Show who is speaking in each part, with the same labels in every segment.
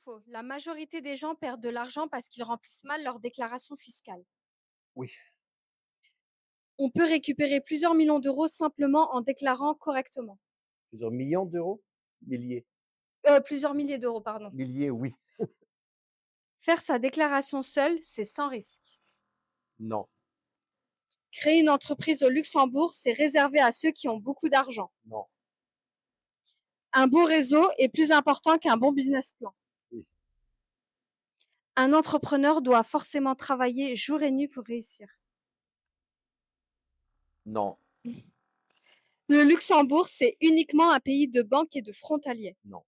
Speaker 1: faux? La majorité des gens perdent de l'argent parce qu'ils remplissent mal leur déclaration fiscale.
Speaker 2: Oui.
Speaker 1: On peut récupérer plusieurs millions d'euros simplement en déclarant correctement.
Speaker 2: Plusieurs millions d'euros? Milliers.
Speaker 1: Plusieurs milliers d'euros, pardon.
Speaker 2: Milliers, oui.
Speaker 1: Faire sa déclaration seule, c'est sans risque.
Speaker 2: Non,
Speaker 1: Créer une entreprise au Luxembourg, c'est réservé à ceux qui ont beaucoup d'argent.
Speaker 2: non,
Speaker 1: Un bon réseau est plus important qu'un bon business plan.
Speaker 2: oui,
Speaker 1: Un entrepreneur doit forcément travailler jour et nuit pour réussir.
Speaker 2: non,
Speaker 1: Le Luxembourg, c'est uniquement un pays de banques et de frontaliers.
Speaker 2: non.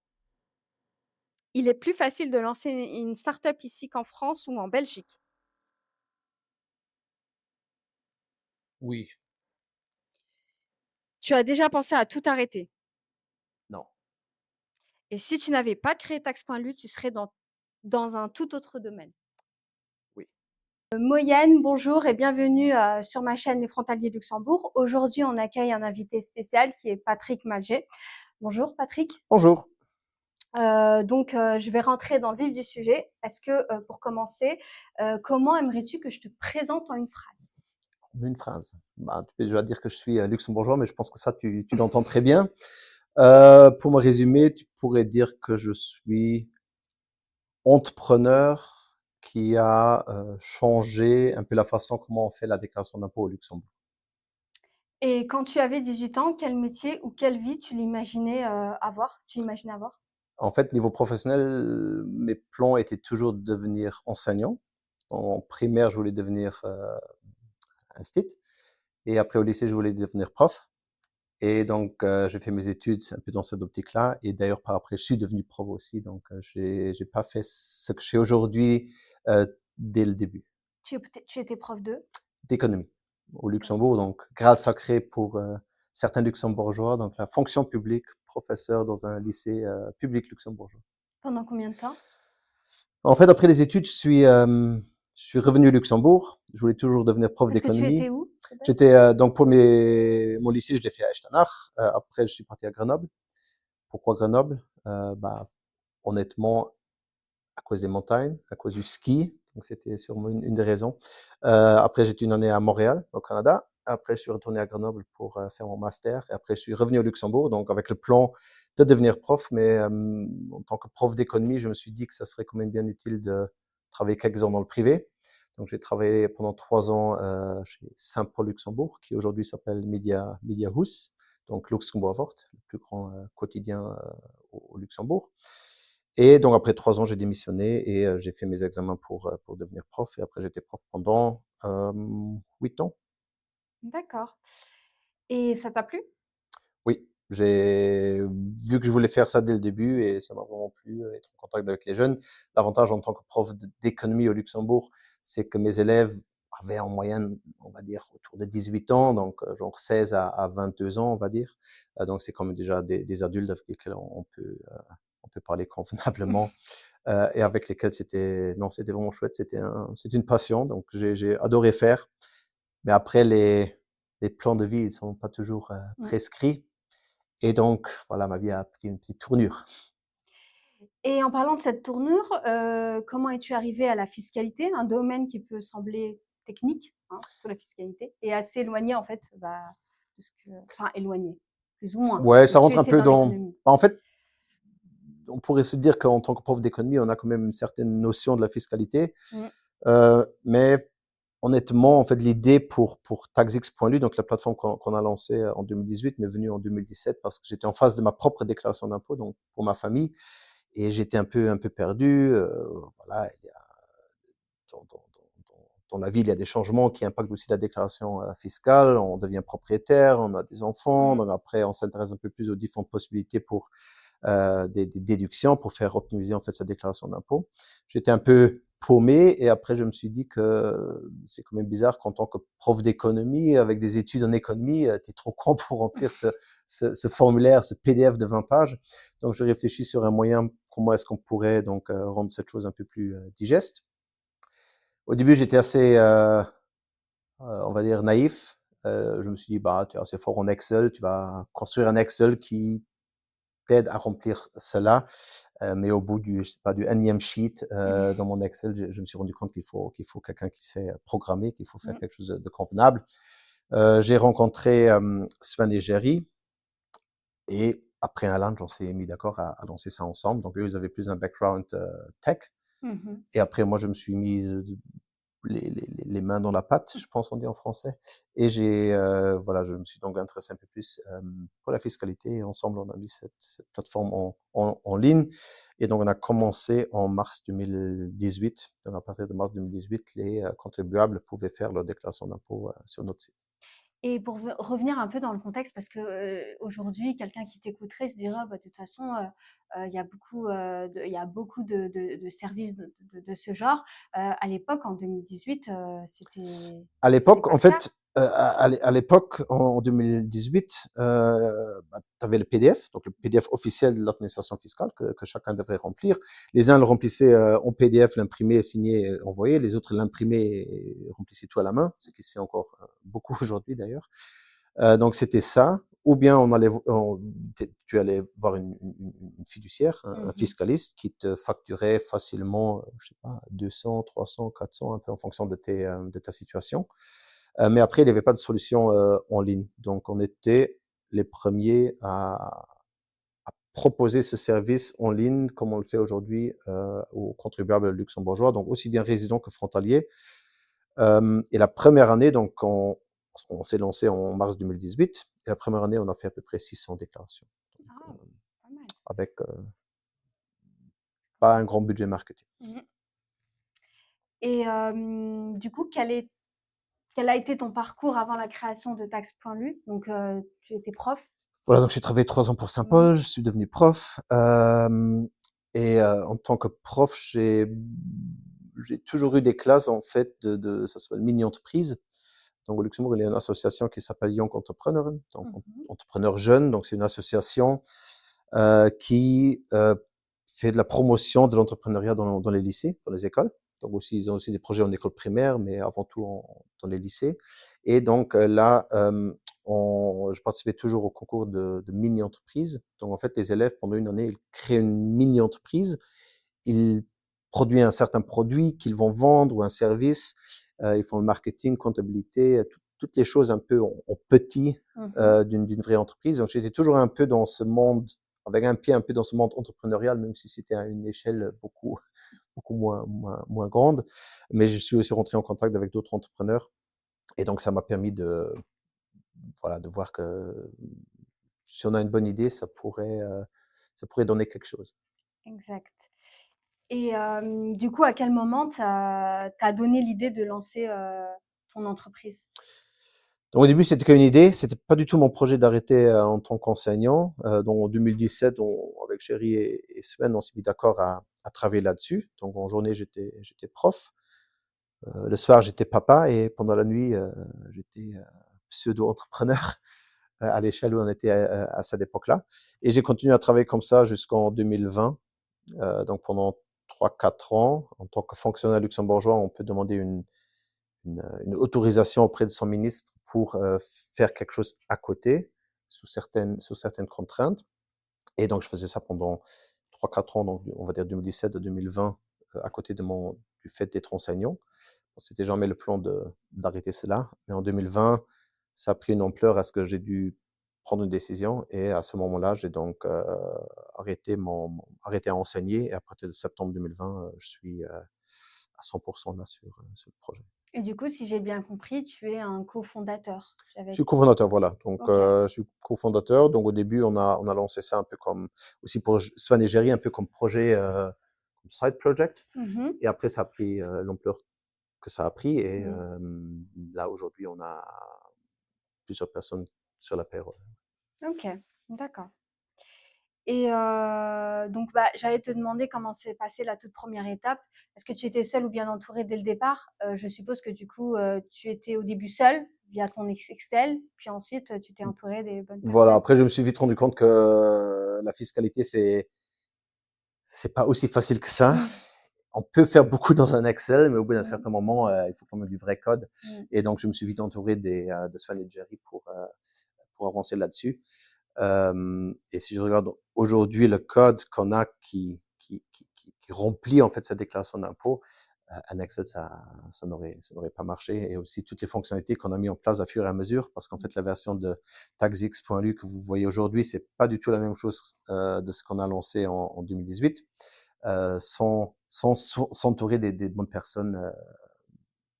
Speaker 1: Il est plus facile de lancer une start-up ici qu'en France ou en Belgique.
Speaker 2: Oui,
Speaker 1: Tu as déjà pensé à tout arrêter.
Speaker 2: non,
Speaker 1: Et si tu n'avais pas créé Tax.lu, tu serais dans un tout autre domaine.
Speaker 2: oui.
Speaker 1: Moyenne, bonjour et bienvenue sur ma chaîne Les Frontaliers Luxembourg. Aujourd'hui, on accueille un invité spécial qui est Patrick Malger. Bonjour Patrick.
Speaker 2: Bonjour.
Speaker 1: Je vais rentrer dans le vif du sujet. Est-ce que, pour commencer, comment aimerais-tu que je te présente en une phrase?
Speaker 2: Une phrase. Bah, tu peux déjà dire que je suis luxembourgeois, mais je pense que ça, tu l'entends très bien. Pour me résumer, tu pourrais dire que je suis entrepreneur qui a changé un peu la façon comment on fait la déclaration d'impôt au Luxembourg.
Speaker 1: Et quand tu avais 18 ans, quel métier ou quelle vie tu l'imaginais avoir? Tu imaginais avoir?
Speaker 2: En fait, niveau professionnel, mes plans étaient toujours de devenir enseignant. En primaire, je voulais devenir instit. Et après, au lycée, je voulais devenir prof. Et donc, j'ai fait mes études un peu dans cette optique-là. Et d'ailleurs, par après, je suis devenu prof aussi. Donc, j'ai pas fait ce que je fais aujourd'hui dès le début.
Speaker 1: Tu étais prof de?
Speaker 2: D'économie au Luxembourg. Donc, Graal sacré pour certains luxembourgeois. Donc, la fonction publique, professeur dans un lycée public luxembourgeois.
Speaker 1: Pendant combien de temps?
Speaker 2: En fait, après les études, je suis revenu au Luxembourg. Je voulais toujours devenir prof
Speaker 1: Parce que tu étais
Speaker 2: d'économie.
Speaker 1: où de base?
Speaker 2: J'étais donc pour mon lycée, je l'ai fait à Echternach. Après, je suis parti à Grenoble. Pourquoi Grenoble? Bah, honnêtement, à cause des montagnes, à cause du ski. Donc, c'était sûrement une des raisons. Après, j'étais une année à Montréal, au Canada. Après, je suis retourné à Grenoble pour faire mon master. Et après, je suis revenu au Luxembourg, donc avec le plan de devenir prof. Mais en tant que prof d'économie, je me suis dit que ça serait quand même bien utile de travailler quelques ans dans le privé. Donc, j'ai travaillé pendant 3 ans chez Saint-Paul Luxembourg, qui aujourd'hui s'appelle Media Hus, donc Luxembourg, le plus grand quotidien au Luxembourg. Et donc, après 3 ans, j'ai démissionné et j'ai fait mes examens pour devenir prof. Et après, j'étais prof pendant 8 ans.
Speaker 1: D'accord. Et ça t'a plu?
Speaker 2: Oui, j'ai vu que je voulais faire ça dès le début et ça m'a vraiment plu, être en contact avec les jeunes. L'avantage en tant que prof d'économie au Luxembourg, c'est que mes élèves avaient en moyenne, on va dire, autour de 18 ans, donc genre 16 à 22 ans, on va dire. Donc, c'est quand même déjà des adultes avec lesquels on peut parler convenablement et avec lesquels c'était vraiment chouette. C'est une passion, donc j'ai adoré faire. Mais après, les plans de vie, ils sont pas toujours
Speaker 1: Mmh.
Speaker 2: prescrits. Et donc, voilà, ma vie a pris une petite tournure.
Speaker 1: Et en parlant de cette tournure, comment es-tu arrivé à la fiscalité? Un domaine qui peut sembler technique, hein, surtout la fiscalité, et assez éloigné en fait, bah, de ce que enfin éloigné, plus ou moins,
Speaker 2: Ouais,
Speaker 1: mais
Speaker 2: ça
Speaker 1: tu
Speaker 2: rentre un
Speaker 1: étais
Speaker 2: peu
Speaker 1: dans
Speaker 2: dans.
Speaker 1: l'économie.
Speaker 2: En fait, on pourrait se dire qu'en tant que prof d'économie, on a quand même une certaine notion de la fiscalité.
Speaker 1: Mmh.
Speaker 2: Mais honnêtement, en fait, l'idée pour taxx.lu, donc la plateforme qu'on a lancée en 2018, m'est venue en 2017 parce que j'étais en phase de ma propre déclaration d'impôt, donc pour ma famille, et j'étais un peu perdu. Voilà, il y a, dans la vie, il y a des changements qui impactent aussi la déclaration fiscale. On devient propriétaire, on a des enfants,
Speaker 1: Mmh.
Speaker 2: donc après, on s'intéresse un peu plus aux différentes possibilités pour des déductions pour faire optimiser en fait sa déclaration d'impôt. J'étais un peu paumé et après je me suis dit que c'est quand même bizarre qu'en tant que prof d'économie avec des études en économie, tu es trop con pour remplir ce formulaire, ce PDF de 20 pages. Donc je réfléchis sur un moyen, comment est-ce qu'on pourrait donc rendre cette chose un peu plus digeste. Au début, j'étais assez, on va dire, naïf. Je me suis dit, bah, tu es assez fort en Excel, tu vas construire un Excel qui t'aide à remplir cela. Mais au bout je sais pas, du énième sheet dans mon Excel, je me suis rendu compte qu'il faut quelqu'un qui sait programmer, qu'il faut faire quelque chose de convenable. J'ai rencontré Sven et Jerry, et après un lunch, on s'est mis d'accord à lancer ça ensemble. Donc eux, ils avaient plus un background tech, et après moi, je me suis mis les mains dans la pâte, je pense qu'on dit en français. Et voilà, je me suis donc intéressé un peu plus pour la fiscalité. Et ensemble, on a mis cette plateforme en ligne. Et donc, on a commencé en mars 2018. Donc, à partir de mars 2018, les contribuables pouvaient faire leur déclaration d'impôt sur notre site.
Speaker 1: Et pour revenir un peu dans le contexte, parce que aujourd'hui, quelqu'un qui t'écouterait se dira, bah, de toute façon, il y a beaucoup de services de ce genre. À l'époque, en 2018,
Speaker 2: À
Speaker 1: c'était
Speaker 2: l'époque,
Speaker 1: pas
Speaker 2: en
Speaker 1: le cas.
Speaker 2: fait, à l'époque, en 2018, tu avais le PDF, donc le PDF officiel de l'administration fiscale que chacun devrait remplir. Les uns le remplissaient en PDF, l'imprimaient, signé, envoyé. Les autres l'imprimaient et remplissaient tout à la main, ce qui se fait encore beaucoup aujourd'hui d'ailleurs. Donc c'était ça. Ou bien tu allais voir une fiduciaire, un fiscaliste qui te facturait facilement, je sais pas, 200, 300, 400, un peu en fonction de ta situation. Mais après, il n'y avait pas de solution en ligne. Donc, on était les premiers à proposer ce service en ligne comme on le fait aujourd'hui aux contribuables luxembourgeois, donc aussi bien résidents que frontaliers. Et la première année, donc, on s'est lancé en mars 2018. Et la première année, on a fait à peu près 600 déclarations. Donc,
Speaker 1: Pas mal.
Speaker 2: avec pas un grand budget marketing.
Speaker 1: Et du coup, quel a été ton parcours avant la création de Tax.lu? Donc, tu étais prof.
Speaker 2: Voilà, donc j'ai travaillé 3 ans pour Saint-Paul, je suis devenu prof. Et en tant que prof, j'ai toujours eu des classes, en fait, ça s'appelle mini-entreprise. Donc, au Luxembourg, il y a une association qui s'appelle Young Entrepreneur, donc entrepreneur jeune. Donc, c'est une association qui fait de la promotion de l'entrepreneuriat dans les lycées, dans les écoles. Donc, aussi, ils ont aussi des projets en école primaire, mais avant tout dans les lycées. Et donc, là, je participais toujours au concours de mini-entreprise. Donc, en fait, les élèves, pendant une année, ils créent une mini-entreprise. Ils produisent un certain produit qu'ils vont vendre ou un service. Ils font le marketing, comptabilité, toutes les choses un peu en petit d'une vraie entreprise. Donc, j'étais toujours un peu dans ce monde, avec un pied un peu dans ce monde entrepreneurial, même si c'était à une échelle beaucoup moins grande. Mais je suis aussi rentré en contact avec d'autres entrepreneurs. Et donc, ça m'a permis de voir que si on a une bonne idée, ça pourrait donner quelque chose.
Speaker 1: Exact. Et du coup, à quel moment t'as donné l'idée de lancer ton entreprise?
Speaker 2: Donc, au début, c'était qu'une idée. C'était pas du tout mon projet d'arrêter en tant qu'enseignant. Donc, en 2017, avec Chéri et Sven, on s'est mis d'accord à travailler là-dessus. Donc, en journée, j'étais prof. Le soir, j'étais papa, et pendant la nuit, j'étais pseudo-entrepreneur à l'échelle où on était à cette époque-là. Et j'ai continué à travailler comme ça jusqu'en 2020. Donc, pendant 3-4 ans, en tant que fonctionnaire luxembourgeois, on peut demander une autorisation auprès de son ministre pour faire quelque chose à côté, sous certaines contraintes. Et donc, je faisais ça pendant 3-4 ans, donc on va dire 2017 à 2020, à côté du fait d'être enseignant. C'était jamais le plan d'arrêter cela. Mais en 2020, ça a pris une ampleur à ce que j'ai dû prendre une décision. Et à ce moment-là, j'ai donc arrêté à enseigner. Et à partir de septembre 2020, je suis à 100% là sur le projet.
Speaker 1: Et du coup, si j'ai bien compris, tu es un cofondateur.
Speaker 2: Je suis cofondateur, voilà. Donc,
Speaker 1: Ok.
Speaker 2: je suis cofondateur. Donc, au début, on a lancé ça un peu comme, aussi pour Sven et Jerry, un peu comme projet, comme side project. Et après, ça a pris l'ampleur que ça a pris. Et là, aujourd'hui, on a plusieurs personnes sur la payroll.
Speaker 1: Ok, d'accord. Et donc, bah, j'allais te demander comment s'est passée la toute première étape. Est-ce que tu étais seule ou bien entourée dès le départ? Je suppose que du coup, tu étais au début seule via ton Excel, puis ensuite, tu t'es entourée des bonnes
Speaker 2: Voilà.
Speaker 1: personnes.
Speaker 2: Après, je me suis vite rendu compte que la fiscalité, c'est pas aussi facile que ça. On peut faire beaucoup dans un Excel, mais au bout d'un certain moment, il faut quand même du vrai code. Et donc, je me suis vite entouré de Sven et Jerry pour avancer là-dessus. Et si je regarde aujourd'hui le code qu'on a qui remplit en fait cette déclaration d'impôt, un Excel, ça n'aurait pas marché. Et aussi toutes les fonctionnalités qu'on a mis en place à fur et à mesure, parce qu'en fait, la version de taxx.lu que vous voyez aujourd'hui, c'est pas du tout la même chose de ce qu'on a lancé en 2018. S'entourer des bonnes personnes,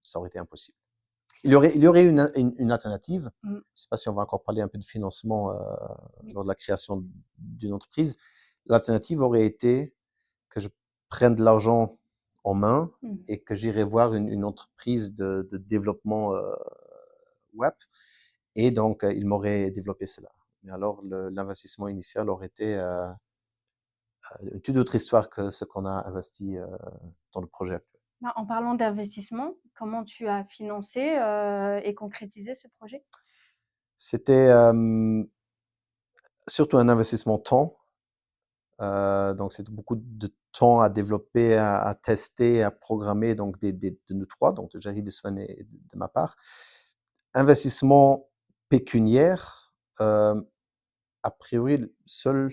Speaker 2: ça aurait été impossible. Il y aurait une alternative. Je ne sais pas si on va encore parler un peu de financement lors de la création d'une entreprise. L'alternative aurait été que je prenne de l'argent en main et que j'irai voir une entreprise de développement web. Et donc, il m'aurait développé cela. Mais alors, l'investissement initial aurait été une toute autre histoire que ce qu'on a investi dans le projet actuel.
Speaker 1: En parlant d'investissement, comment tu as financé et concrétisé ce projet?
Speaker 2: C'était surtout un investissement temps. Donc, c'était beaucoup de temps à développer, à tester, à programmer, donc de nous trois, donc de Jerry, de Sven et de ma part. Investissement pécuniaire, a priori, le seul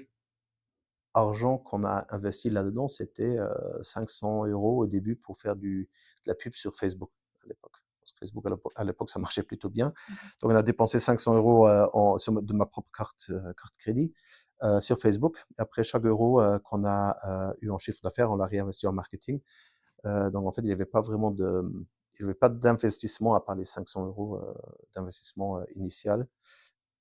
Speaker 2: argent qu'on a investi là-dedans, c'était 500 € au début pour faire de la pub sur Facebook à l'époque. Parce que Facebook, à l'époque, ça marchait plutôt bien. Donc, on a dépensé 500 € de ma propre carte crédit sur Facebook. Après, chaque euro qu'on a eu en chiffre d'affaires, on l'a réinvesti en marketing. Donc, en fait, il n'y avait pas vraiment il n'y avait pas d'investissement à part les 500 € d'investissement initial.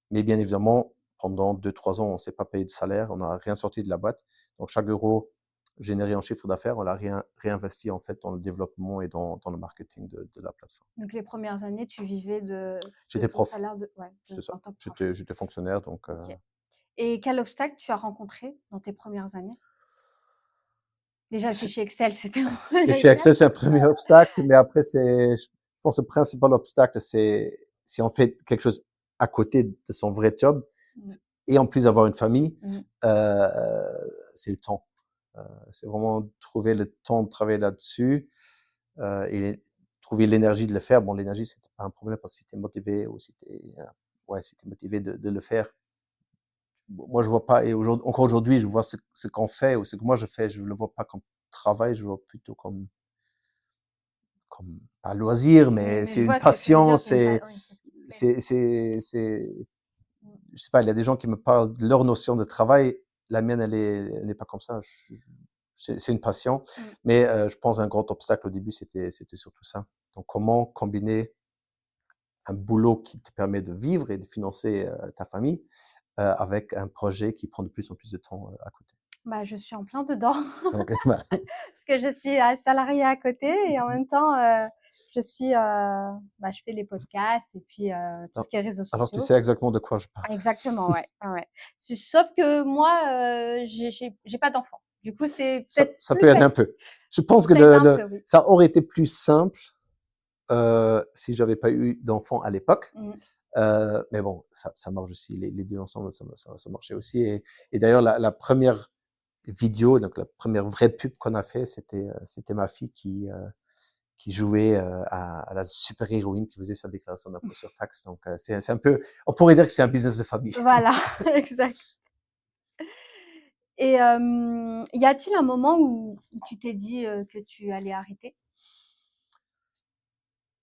Speaker 2: Mais bien évidemment, pendant 2-3 ans, on ne s'est pas payé de salaire, on n'a rien sorti de la boîte. Donc, chaque euro généré en chiffre d'affaires, on l'a réinvesti en fait dans le développement et dans le marketing de la plateforme.
Speaker 1: Donc les premières années, tu vivais de
Speaker 2: J'étais
Speaker 1: ton
Speaker 2: prof,
Speaker 1: salaire
Speaker 2: c'est ça.
Speaker 1: en tant que prof.
Speaker 2: J'étais fonctionnaire, donc
Speaker 1: Ok. Et quel obstacle tu as rencontré dans tes premières années? Déjà, le fichier Excel, c'était un
Speaker 2: chez
Speaker 1: obstacle.
Speaker 2: Access, c'est un premier obstacle, mais après, je pense que le principal obstacle, c'est si on fait quelque chose à côté de son vrai job, et en plus d'avoir une famille, c'est le temps. C'est vraiment trouver le temps de travailler là-dessus et trouver l'énergie de le faire. Bon, l'énergie, c'était pas un problème parce que si tu es motivé ou si tu es motivé de le faire. Moi, je vois pas, et encore aujourd'hui, je vois ce qu'on fait ou ce que moi je fais, je le vois pas comme travail, je le vois plutôt comme pas loisir,
Speaker 1: Oui,
Speaker 2: mais
Speaker 1: mais
Speaker 2: c'est
Speaker 1: je
Speaker 2: une
Speaker 1: vois ce que tu veux
Speaker 2: passion,
Speaker 1: dire, c'est une oui, c'est ce qui te plaît.
Speaker 2: je sais pas, il y a des gens qui me parlent de leur notion de travail, la mienne, elle n'est pas comme ça. C'est une passion, mais je pense un grand obstacle au début, c'était surtout ça. Donc, comment combiner un boulot qui te permet de vivre et de financer ta famille avec un projet qui prend de plus en plus de temps à côté.
Speaker 1: Bah, je suis en plein dedans
Speaker 2: Donc, bah,
Speaker 1: parce que je suis salariée à côté et en même temps, je suis, je fais les podcasts et puis tout ce qui est réseaux
Speaker 2: alors, tu
Speaker 1: sociaux.
Speaker 2: sais exactement de quoi je parle.
Speaker 1: Exactement, ouais, ouais, ouais. Sauf que moi, j'ai pas d'enfant. Du coup, c'est peut-être
Speaker 2: Ça
Speaker 1: plus
Speaker 2: peut aider un
Speaker 1: facile.
Speaker 2: peu. Je pense que
Speaker 1: Ça aide un peu, oui.
Speaker 2: ça aurait été plus simple si j'avais pas eu d'enfant à l'époque. Mais bon, ça marche aussi. Les deux ensemble, ça marchait aussi. Et d'ailleurs, la première vidéo, donc la première vraie pub qu'on a fait, c'était ma fille qui jouait à la super-héroïne qui faisait sa déclaration d'impôt sur taxe. Donc, c'est un peu, on pourrait dire que c'est un business de famille.
Speaker 1: Voilà, exact. Et y a-t-il un moment où tu t'es dit que tu allais arrêter?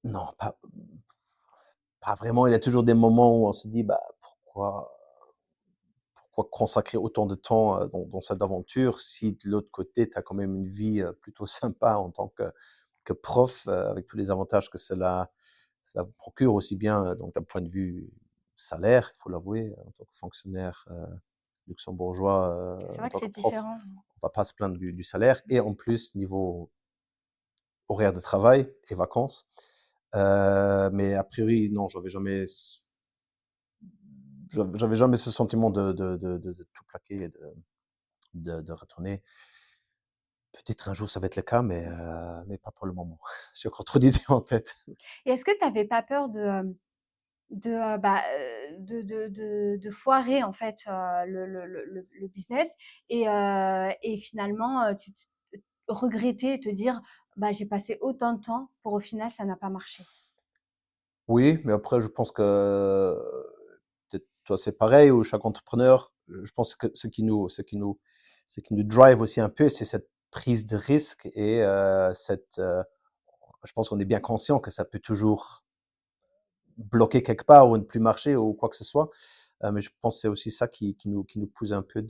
Speaker 2: Non, pas vraiment. Il y a toujours des moments où on se dit, bah, pourquoi consacrer autant de temps dans cette aventure si de l'autre côté, tu as quand même une vie plutôt sympa en tant que prof, avec tous les avantages que cela vous procure, aussi bien donc d'un point de vue salaire, il faut l'avouer, en tant que fonctionnaire luxembourgeois,
Speaker 1: C'est
Speaker 2: en
Speaker 1: vrai que
Speaker 2: tant
Speaker 1: c'est
Speaker 2: que prof,
Speaker 1: différent.
Speaker 2: on va pas se plaindre du salaire, et en plus, niveau horaire de travail et vacances. Mais a priori, non, j'avais jamais ce sentiment de tout plaquer et de retourner. Peut-être un jour ça va être le cas, mais pas pour le moment. J'ai encore trop d'idées en tête.
Speaker 1: Et est-ce que tu avais pas peur de foirer en fait le business et finalement regretter et te dire bah j'ai passé autant de temps pour au final ça n'a pas marché.
Speaker 2: Oui, mais après je pense que peut-être toi, c'est pareil, ou chaque entrepreneur, je pense que ce qui nous drive aussi un peu, c'est cette prise de risque et je pense qu'on est bien conscient que ça peut toujours bloquer quelque part ou ne plus marcher ou quoi que ce soit. Mais je pense que c'est aussi ça qui nous pousse un peu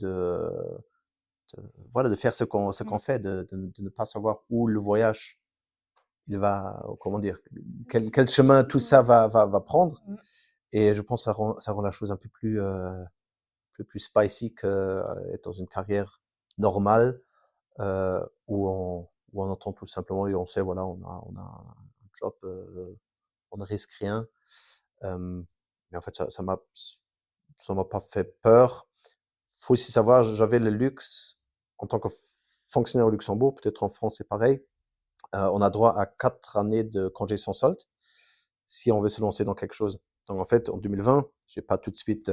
Speaker 2: voilà, de faire ce qu'on fait, de ne pas savoir où le voyage il va, comment dire, quel chemin tout ça va prendre. Et je pense que ça rend la chose un peu plus spicy que être dans une carrière normale où on entend tout simplement et on sait, voilà, on a un job, on ne risque rien. Mais en fait, ça m'a pas fait peur. Faut aussi savoir, j'avais le luxe en tant que fonctionnaire au Luxembourg, peut-être en France c'est pareil. On a droit à 4 années de congé sans solde si on veut se lancer dans quelque chose. Donc en fait, en 2020, j'ai pas tout de suite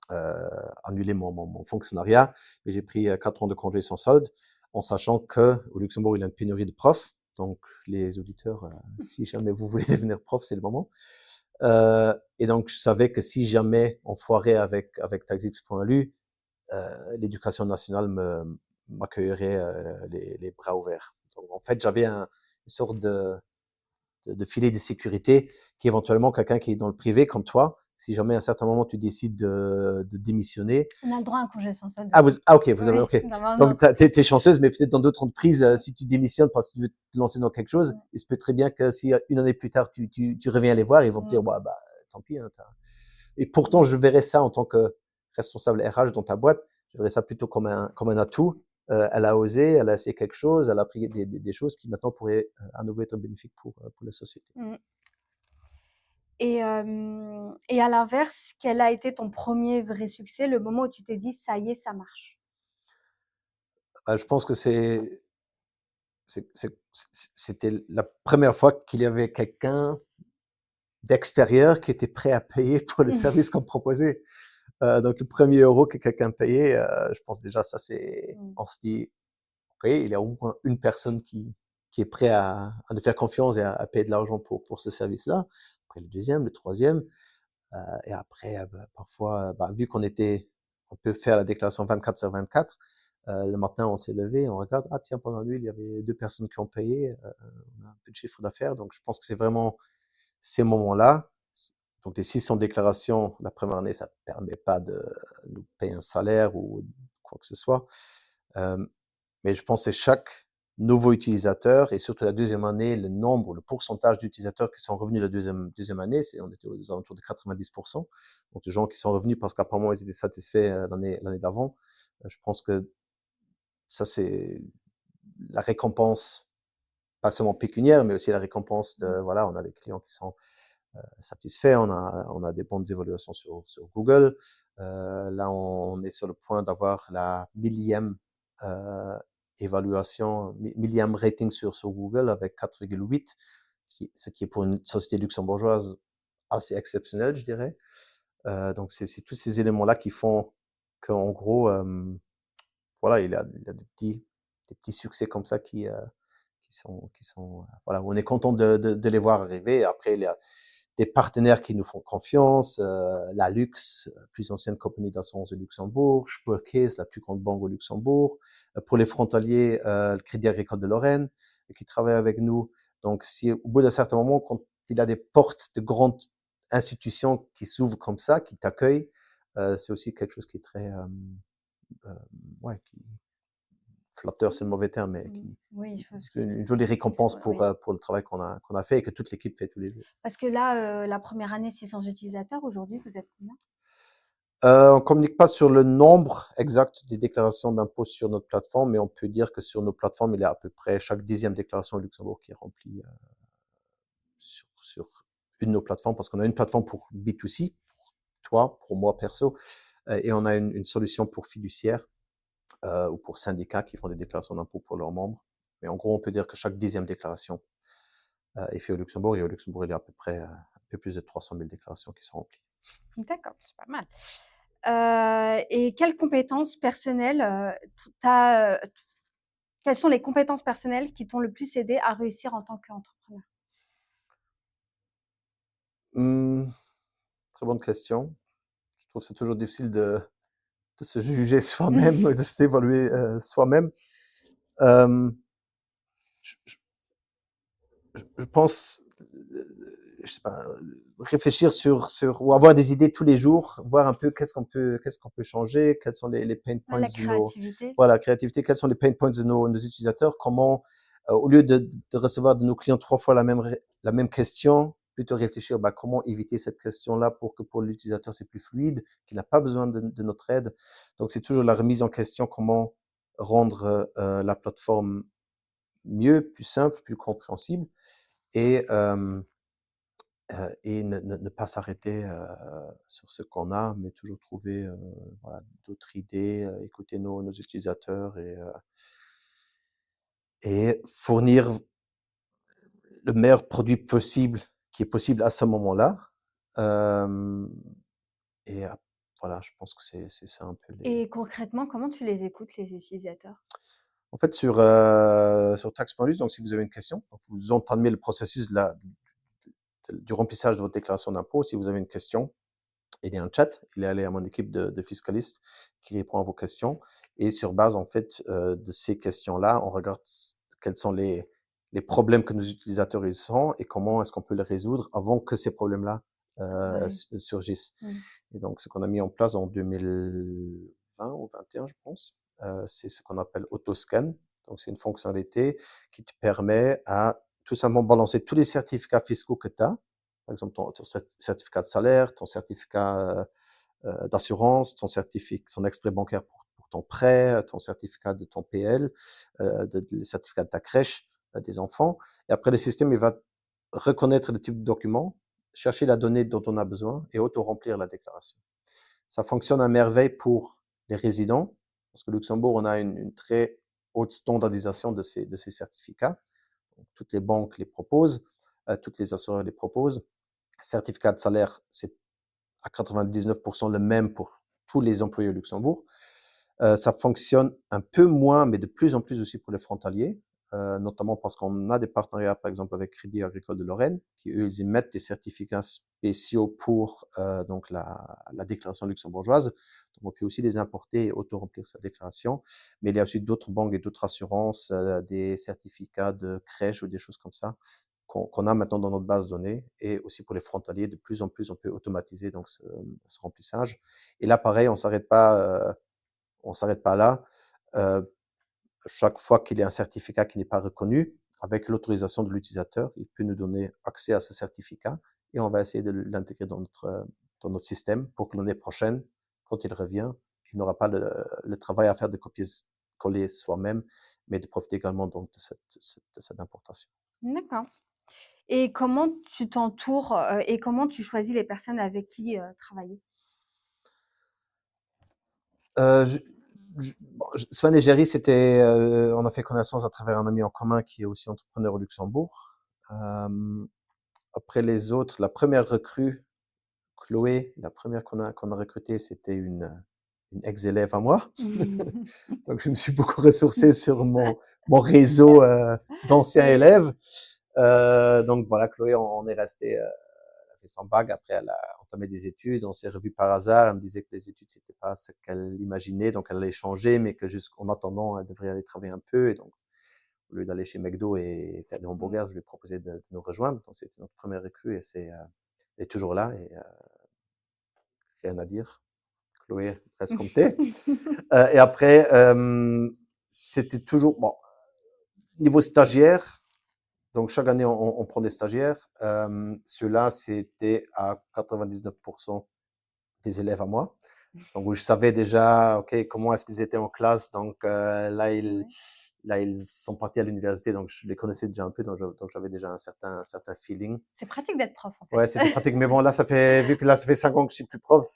Speaker 2: annulé mon fonctionnariat, mais j'ai pris 4 ans de congé sans solde, en sachant que au Luxembourg, il y a une pénurie de profs. Donc les auditeurs, si jamais vous voulez devenir prof, c'est le moment. Et donc je savais que si jamais on foirait avec taxix.lu, l'éducation nationale m'accueillerait les bras ouverts. Donc en fait, j'avais une sorte de filet de sécurité qui éventuellement quelqu'un qui est dans le privé comme toi, si jamais à un certain moment tu décides de démissionner.
Speaker 1: On a le droit à un congé sans solde.
Speaker 2: Ok, vous avez, ok. Donc, t'es chanceuse, mais peut-être dans d'autres entreprises, si tu démissionnes parce que tu veux te lancer dans quelque chose, il se peut très bien que si une année plus tard, tu reviens les voir, ils vont te dire, bah, tant pis, hein, et pourtant, je verrais ça en tant que responsable RH dans ta boîte, je verrais ça plutôt comme un atout. Elle a osé, elle a essayé quelque chose, elle a appris des choses qui maintenant pourraient à nouveau être bénéfiques pour la société.
Speaker 1: Et à l'inverse, quel a été ton premier vrai succès, le moment où tu t'es dit ça y est, ça marche?
Speaker 2: Je pense que c'était la première fois qu'il y avait quelqu'un d'extérieur qui était prêt à payer pour le service qu'on proposait. Donc le premier euro que quelqu'un payait, je pense déjà ça c'est, on se dit, ok, il y a au moins une personne qui est prêt à nous faire confiance et à payer de l'argent pour ce service-là. Après le deuxième, le troisième, et après parfois, vu on peut faire la déclaration 24 sur 24. Le matin, on s'est levé, on regarde, ah tiens, pendant la nuit, il y avait 2 personnes qui ont payé, on a un peu de chiffre d'affaires. Donc, je pense que c'est vraiment ces moments-là. Donc, les 600 déclarations, la première année, ça ne permet pas de nous payer un salaire ou quoi que ce soit. Mais je pense que c'est chaque nouveau utilisateur et surtout la deuxième année, le pourcentage d'utilisateurs qui sont revenus la deuxième année, on était aux alentours de 90%. Donc, des gens qui sont revenus parce qu'apparemment, ils étaient satisfaits l'année d'avant. Je pense que ça, c'est la récompense, pas seulement pécuniaire, mais aussi la récompense de, voilà, on a des clients qui sont satisfaits, on a des bonnes évaluations sur Google. Là, on est sur le point d'avoir la millième évaluation, millième rating sur Google avec 4,8, ce qui est pour une société luxembourgeoise assez exceptionnel, je dirais. Donc, c'est tous ces éléments-là qui font qu'en gros, voilà, il y a des petits succès comme ça qui sont, voilà, on est content de les voir arriver. Après, il y a des partenaires qui nous font confiance, la Lux, plus ancienne compagnie d'assurance de Luxembourg, Sparkcase, la plus grande banque au Luxembourg, pour les frontaliers, le Crédit Agricole de Lorraine, qui travaille avec nous. Donc, si au bout d'un certain moment, quand il y a des portes de grandes institutions qui s'ouvrent comme ça, qui t'accueillent, c'est aussi quelque chose qui est très, ouais, flatteur, c'est le mauvais terme, mais
Speaker 1: Oui,
Speaker 2: une jolie récompense pour le travail qu'on a fait et que toute l'équipe fait tous les jours.
Speaker 1: Parce que là, la première année, 600 utilisateurs. Aujourd'hui, vous êtes combien?
Speaker 2: On communique pas sur le nombre exact des déclarations d'impôts sur notre plateforme, mais on peut dire que sur nos plateformes, il y a à peu près chaque 10e déclaration au Luxembourg qui est remplie sur une de nos plateformes, parce qu'on a une plateforme pour B2C, pour toi, pour moi perso, et on a une solution pour fiduciaires ou pour syndicats qui font des déclarations d'impôts pour leurs membres. Mais en gros, on peut dire que chaque 10e déclaration est faite au Luxembourg, et au Luxembourg, il y a à peu près un peu plus de 300 000 déclarations qui sont remplies.
Speaker 1: D'accord, c'est pas mal. Et quelles compétences personnelles quelles sont les compétences personnelles qui t'ont le plus aidé à réussir en tant qu'entrepreneur?
Speaker 2: Très bonne question. trouve que c'est toujours difficile de se juger soi-même, de s'évaluer soi-même. Euh, je, je- je pense, je sais pas, réfléchir ou avoir des idées tous les jours, voir un peu qu'est-ce qu'on peut changer, quels sont les pain points
Speaker 1: La
Speaker 2: de nos,
Speaker 1: créativité.
Speaker 2: voilà, créativité, quels sont les pain points de nos utilisateurs, comment, au lieu de recevoir de nos clients 3 fois la même question, plutôt réfléchir, bah, comment éviter cette question-là pour que pour l'utilisateur c'est plus fluide, qu'il n'a pas besoin de notre aide. Donc c'est toujours la remise en question, comment rendre la plateforme mieux, plus simple, plus compréhensible et, ne pas s'arrêter sur ce qu'on a, mais toujours trouver voilà, d'autres idées, écouter nos utilisateurs et fournir le meilleur produit possible qui est possible à ce moment-là. Euh, et voilà, je pense que c'est ça un peu les.
Speaker 1: Et concrètement, comment tu les écoutes, les utilisateurs?
Speaker 2: En fait, sur Tax.lu, donc si vous avez une question, donc vous entamez le processus du remplissage de votre déclaration d'impôt. Si vous avez une question, il y a un chat, il est allé à mon équipe de fiscalistes qui répond à vos questions. Et sur base, en fait, de ces questions-là, on regarde quels sont les problèmes que nos utilisateurs ils ont et comment est-ce qu'on peut les résoudre avant que ces problèmes-là
Speaker 1: Ouais.
Speaker 2: surgissent.
Speaker 1: Mm.
Speaker 2: Et donc, ce qu'on a mis en place en 2020 ou 2021, je pense, c'est ce qu'on appelle Autoscan. Donc, c'est une fonctionnalité qui te permet à tout simplement balancer tous les certificats fiscaux que tu as, par exemple ton certificat de salaire, ton certificat d'assurance, ton extrait bancaire pour ton prêt, ton certificat de ton PL, le certificat de ta crèche des enfants. Et après, le système, il va reconnaître le type de document, chercher la donnée dont on a besoin et auto-remplir la déclaration. Ça fonctionne à merveille pour les résidents, parce que Luxembourg, on a une très haute standardisation de ces certificats. Donc, toutes les banques les proposent, toutes les assureurs les proposent. Certificat de salaire, c'est à 99% le même pour tous les employés au Luxembourg. Ça fonctionne un peu moins, mais de plus en plus aussi pour les frontaliers, notamment parce qu'on a des partenariats, par exemple, avec Crédit Agricole de Lorraine, qui eux, ils émettent des certificats spéciaux pour donc la déclaration luxembourgeoise. Donc, on peut aussi les importer et auto-remplir sa déclaration. Mais il y a aussi d'autres banques et d'autres assurances, des certificats de crèche ou des choses comme ça qu'on a maintenant dans notre base de données et aussi pour les frontaliers, de plus en plus, on peut automatiser donc ce remplissage. Et là, pareil, on s'arrête pas là. Euh, Chaque fois qu'il y a un certificat qui n'est pas reconnu, avec l'autorisation de l'utilisateur, il peut nous donner accès à ce certificat et on va essayer de l'intégrer dans notre système pour que l'année prochaine, quand il revient, il n'aura pas le travail à faire de copier-coller soi-même, mais de profiter également donc de cette importation.
Speaker 1: D'accord. Et comment tu t'entoures et comment tu choisis les personnes avec qui travailler?
Speaker 2: Bon, Swan et Jerry, on a fait connaissance à travers un ami en commun qui est aussi entrepreneur au Luxembourg. Après les autres, la première recrue, Chloé, la première qu'on a recrutée, c'était une ex-élève à moi. Donc, je me suis beaucoup ressourcé sur mon réseau d'anciens
Speaker 1: Oui.
Speaker 2: élèves. Donc, voilà, Chloé, on est resté fait son bac. Après, elle a entamé des études. On s'est revus par hasard. Elle me disait que les études, c'était pas ce qu'elle imaginait. Donc, elle allait changer, mais que jusqu'en attendant, elle devrait aller travailler un peu. Et donc, au lieu d'aller chez McDo et faire des hamburgers, je lui ai proposé de nous rejoindre. Donc, c'était notre première recrue et elle est toujours là et rien à dire. Chloé reste comme t'es. Et après, c'était toujours, bon, niveau stagiaire, donc chaque année, on prend des stagiaires. Ceux-là, c'était à 99% des élèves à moi. Donc, où je savais déjà, OK, comment est-ce qu'ils étaient en classe. Donc,
Speaker 1: Ouais.
Speaker 2: là, ils sont partis à l'université. Donc, je les connaissais déjà un peu. Donc, j'avais déjà un certain feeling.
Speaker 1: C'est pratique d'être prof, en fait.
Speaker 2: Ouais, c'était pratique. Mais bon, là, vu que là, ça fait 5 ans que je suis plus prof,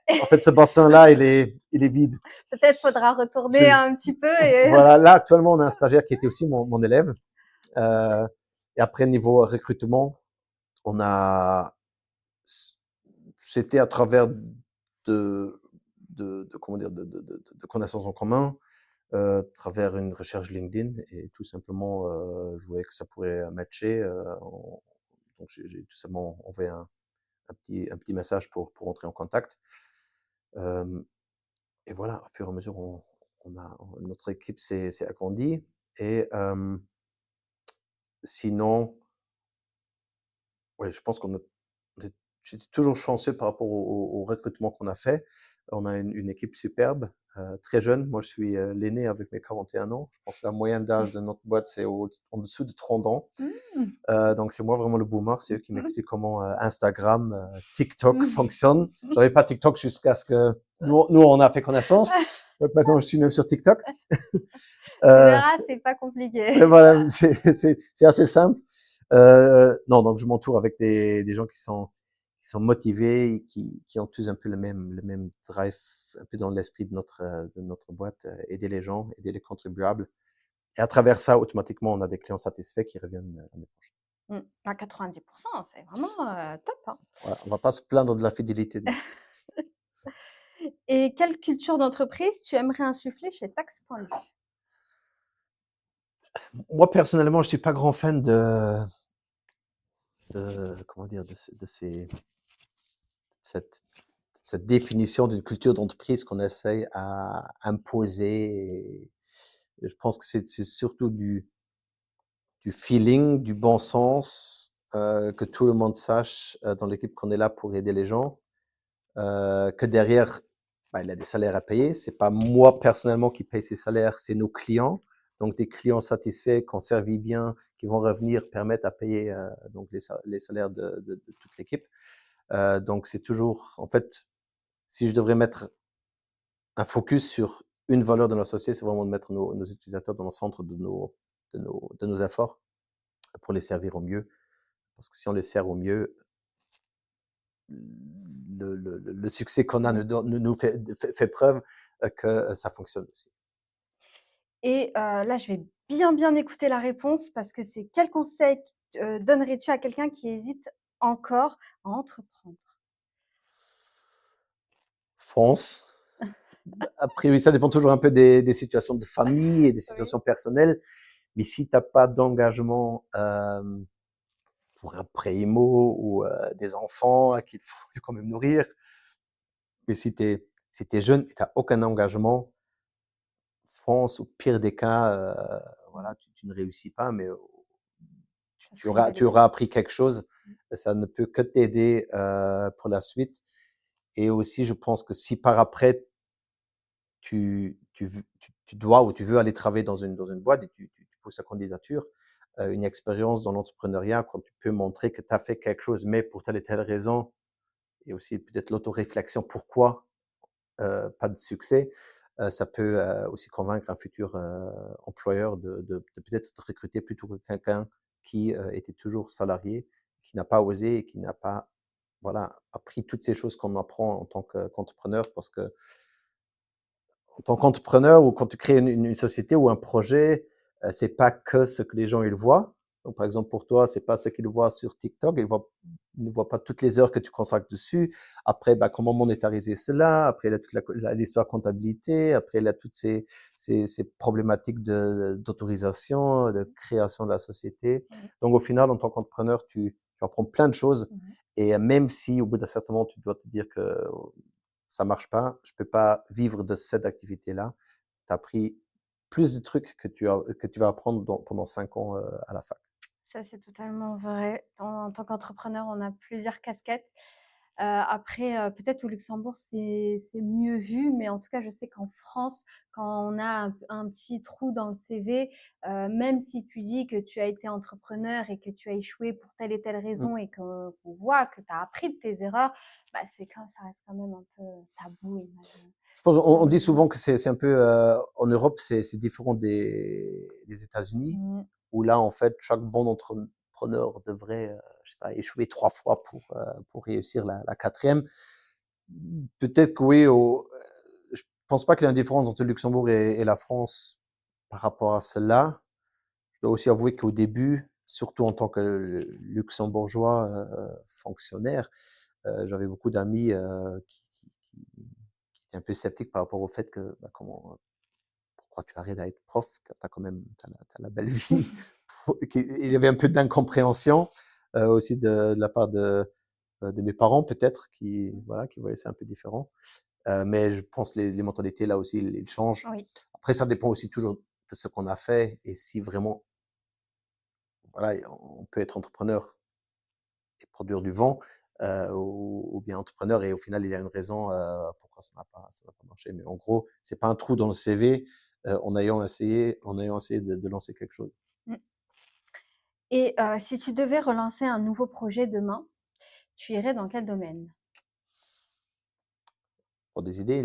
Speaker 2: en fait, ce bassin-là, il est vide.
Speaker 1: Peut-être faudra retourner
Speaker 2: Je,
Speaker 1: un petit peu et
Speaker 2: voilà, là, actuellement, on a un stagiaire qui était aussi mon élève. Euh, et après, niveau recrutement, on a, c'était à travers de, comment dire, de connaissances en commun, à travers une recherche LinkedIn et tout simplement, je voyais que ça pourrait matcher. Donc, j'ai tout simplement envoyé un petit message pour entrer en contact. Euh, et voilà, au fur et à mesure, notre équipe s'est agrandie. Et sinon, ouais, je pense j'étais toujours chanceux par rapport au recrutement qu'on a fait. On a une équipe superbe, très jeune. Moi, je suis l'aîné avec mes 41 ans. Je pense que la moyenne d'âge de notre boîte, c'est en dessous de 30 ans.
Speaker 1: Mmh.
Speaker 2: Donc, c'est moi vraiment le boomer. C'est eux qui m'expliquent comment Instagram, TikTok fonctionne. J'avais pas TikTok jusqu'à ce que nous, on a fait connaissance. Donc, maintenant, je suis même sur TikTok.
Speaker 1: Tu
Speaker 2: Euh,
Speaker 1: verras, c'est pas compliqué.
Speaker 2: et voilà, c'est assez simple. Non, donc je m'entoure avec des gens qui sont motivés, et qui ont tous un peu le même drive, un peu dans l'esprit de notre boîte, aider les gens, aider les contribuables. Et à travers ça, automatiquement, on a des clients satisfaits qui reviennent l'année prochaine.
Speaker 1: À 90%, c'est vraiment top, hein.
Speaker 2: Voilà, on va pas se plaindre de la fidélité de notre.
Speaker 1: Et quelle culture d'entreprise tu aimerais insuffler chez Tax.lu?
Speaker 2: Moi, personnellement, je suis pas grand fan comment dire, cette, cette définition d'une culture d'entreprise qu'on essaye à imposer. Et je pense que c'est surtout du feeling, du bon sens, que tout le monde sache dans l'équipe qu'on est là pour aider les gens, que derrière, bah, il a des salaires à payer. C'est pas moi personnellement qui paye ces salaires, c'est nos clients. Donc des clients satisfaits, qu'on servit bien, qui vont revenir, permettent à payer donc les salaires de toute l'équipe. Donc c'est toujours, en fait, si je devrais mettre un focus sur une valeur de notre société, c'est vraiment de mettre nos utilisateurs dans le centre de nos efforts pour les servir au mieux. Parce que si on les sert au mieux, le succès qu'on a nous fait preuve que ça fonctionne aussi.
Speaker 1: Et là, je vais bien écouter la réponse parce que c'est quel conseil donnerais-tu à quelqu'un qui hésite encore à entreprendre?
Speaker 2: France. Après, oui, ça dépend toujours un peu des situations de famille et des
Speaker 1: Oui.
Speaker 2: situations personnelles. Mais si tu n'as pas d'engagement pour un pré-IMO ou des enfants qu'il faut quand même nourrir, mais si t'es jeune et tu n'as aucun engagement, France, au pire des cas, voilà, tu ne réussis pas, mais
Speaker 1: Ça serait une belle
Speaker 2: tu auras
Speaker 1: excuse.
Speaker 2: appris quelque chose. Ça ne peut que t'aider pour la suite. Et aussi, je pense que si par après, tu dois ou tu veux aller travailler dans une boîte et tu pousses ta candidature, une expérience dans l'entrepreneuriat, quand tu peux montrer que tu as fait quelque chose, mais pour telle et telle raison, et aussi peut-être l'autoréflexion, pourquoi pas de succès, ça peut aussi convaincre un futur employeur de peut-être te recruter plutôt que quelqu'un qui était toujours salarié, qui n'a pas osé et qui n'a pas voilà, appris toutes ces choses qu'on apprend en tant qu'entrepreneur, parce que en tant qu'entrepreneur ou quand tu crées une société ou un projet, c'est pas que ce que les gens ils voient. Donc, par exemple, pour toi, c'est pas ce qu'ils voient sur TikTok. Ils ne voient pas toutes les heures que tu consacres dessus. Après, bah, comment monétariser cela. Après, il y a toute l'histoire comptabilité. Après, il y a toutes ces problématiques d'autorisation, de création de la société.
Speaker 1: Oui.
Speaker 2: Donc, au final, en tant qu'entrepreneur, tu apprends plein de choses.
Speaker 1: Mhm.
Speaker 2: Et même si, au bout d'un certain moment, tu dois te dire que ça marche pas, je peux pas vivre de cette activité-là. Tu as appris plus de trucs que tu vas apprendre pendant 5 ans à la fac.
Speaker 1: Ça, c'est totalement vrai. En tant qu'entrepreneur, on a plusieurs casquettes. Après, peut-être au Luxembourg, c'est mieux vu, mais en tout cas, je sais qu'en France, quand on a un petit trou dans le CV, même si tu dis que tu as été entrepreneur et que tu as échoué pour telle et telle
Speaker 2: Mm.
Speaker 1: raison et qu'on voit que tu as appris de tes erreurs, bah, ça reste quand même un peu tabou et
Speaker 2: Je pense,
Speaker 1: mal
Speaker 2: on dit
Speaker 1: vu.
Speaker 2: souvent que c'est un peu en Europe, c'est différent des États-Unis,
Speaker 1: Mmh.
Speaker 2: où là, en fait, chaque bon entrepreneur devrait, je sais pas, échouer 3 fois pour réussir la quatrième. Peut-être que oui, je pense pas qu'il y ait une différence entre le Luxembourg et la France par rapport à cela. Je dois aussi avouer qu'au début, surtout en tant que luxembourgeois fonctionnaire, j'avais beaucoup d'amis qui étaient un peu sceptiques par rapport au fait que, bah, pourquoi tu arrêtes d'être prof? T'as quand même, t'as la belle vie. Il y avait un peu d'incompréhension aussi de la part de mes parents peut-être qui, voilà, qui voyaient ça un peu différent. Mais je pense que les mentalités, là aussi, ils changent.
Speaker 1: Oui.
Speaker 2: Après, ça dépend aussi toujours de ce qu'on a fait et si vraiment, voilà, on peut être entrepreneur et produire du vent, ou bien entrepreneur et au final, il y a une raison pourquoi ça n'a pas marché. Mais en gros, c'est pas un trou dans le CV en ayant essayé de lancer quelque chose.
Speaker 1: Mmh. Et si tu devais relancer un nouveau projet demain, tu irais dans quel domaine?
Speaker 2: Pour des idées,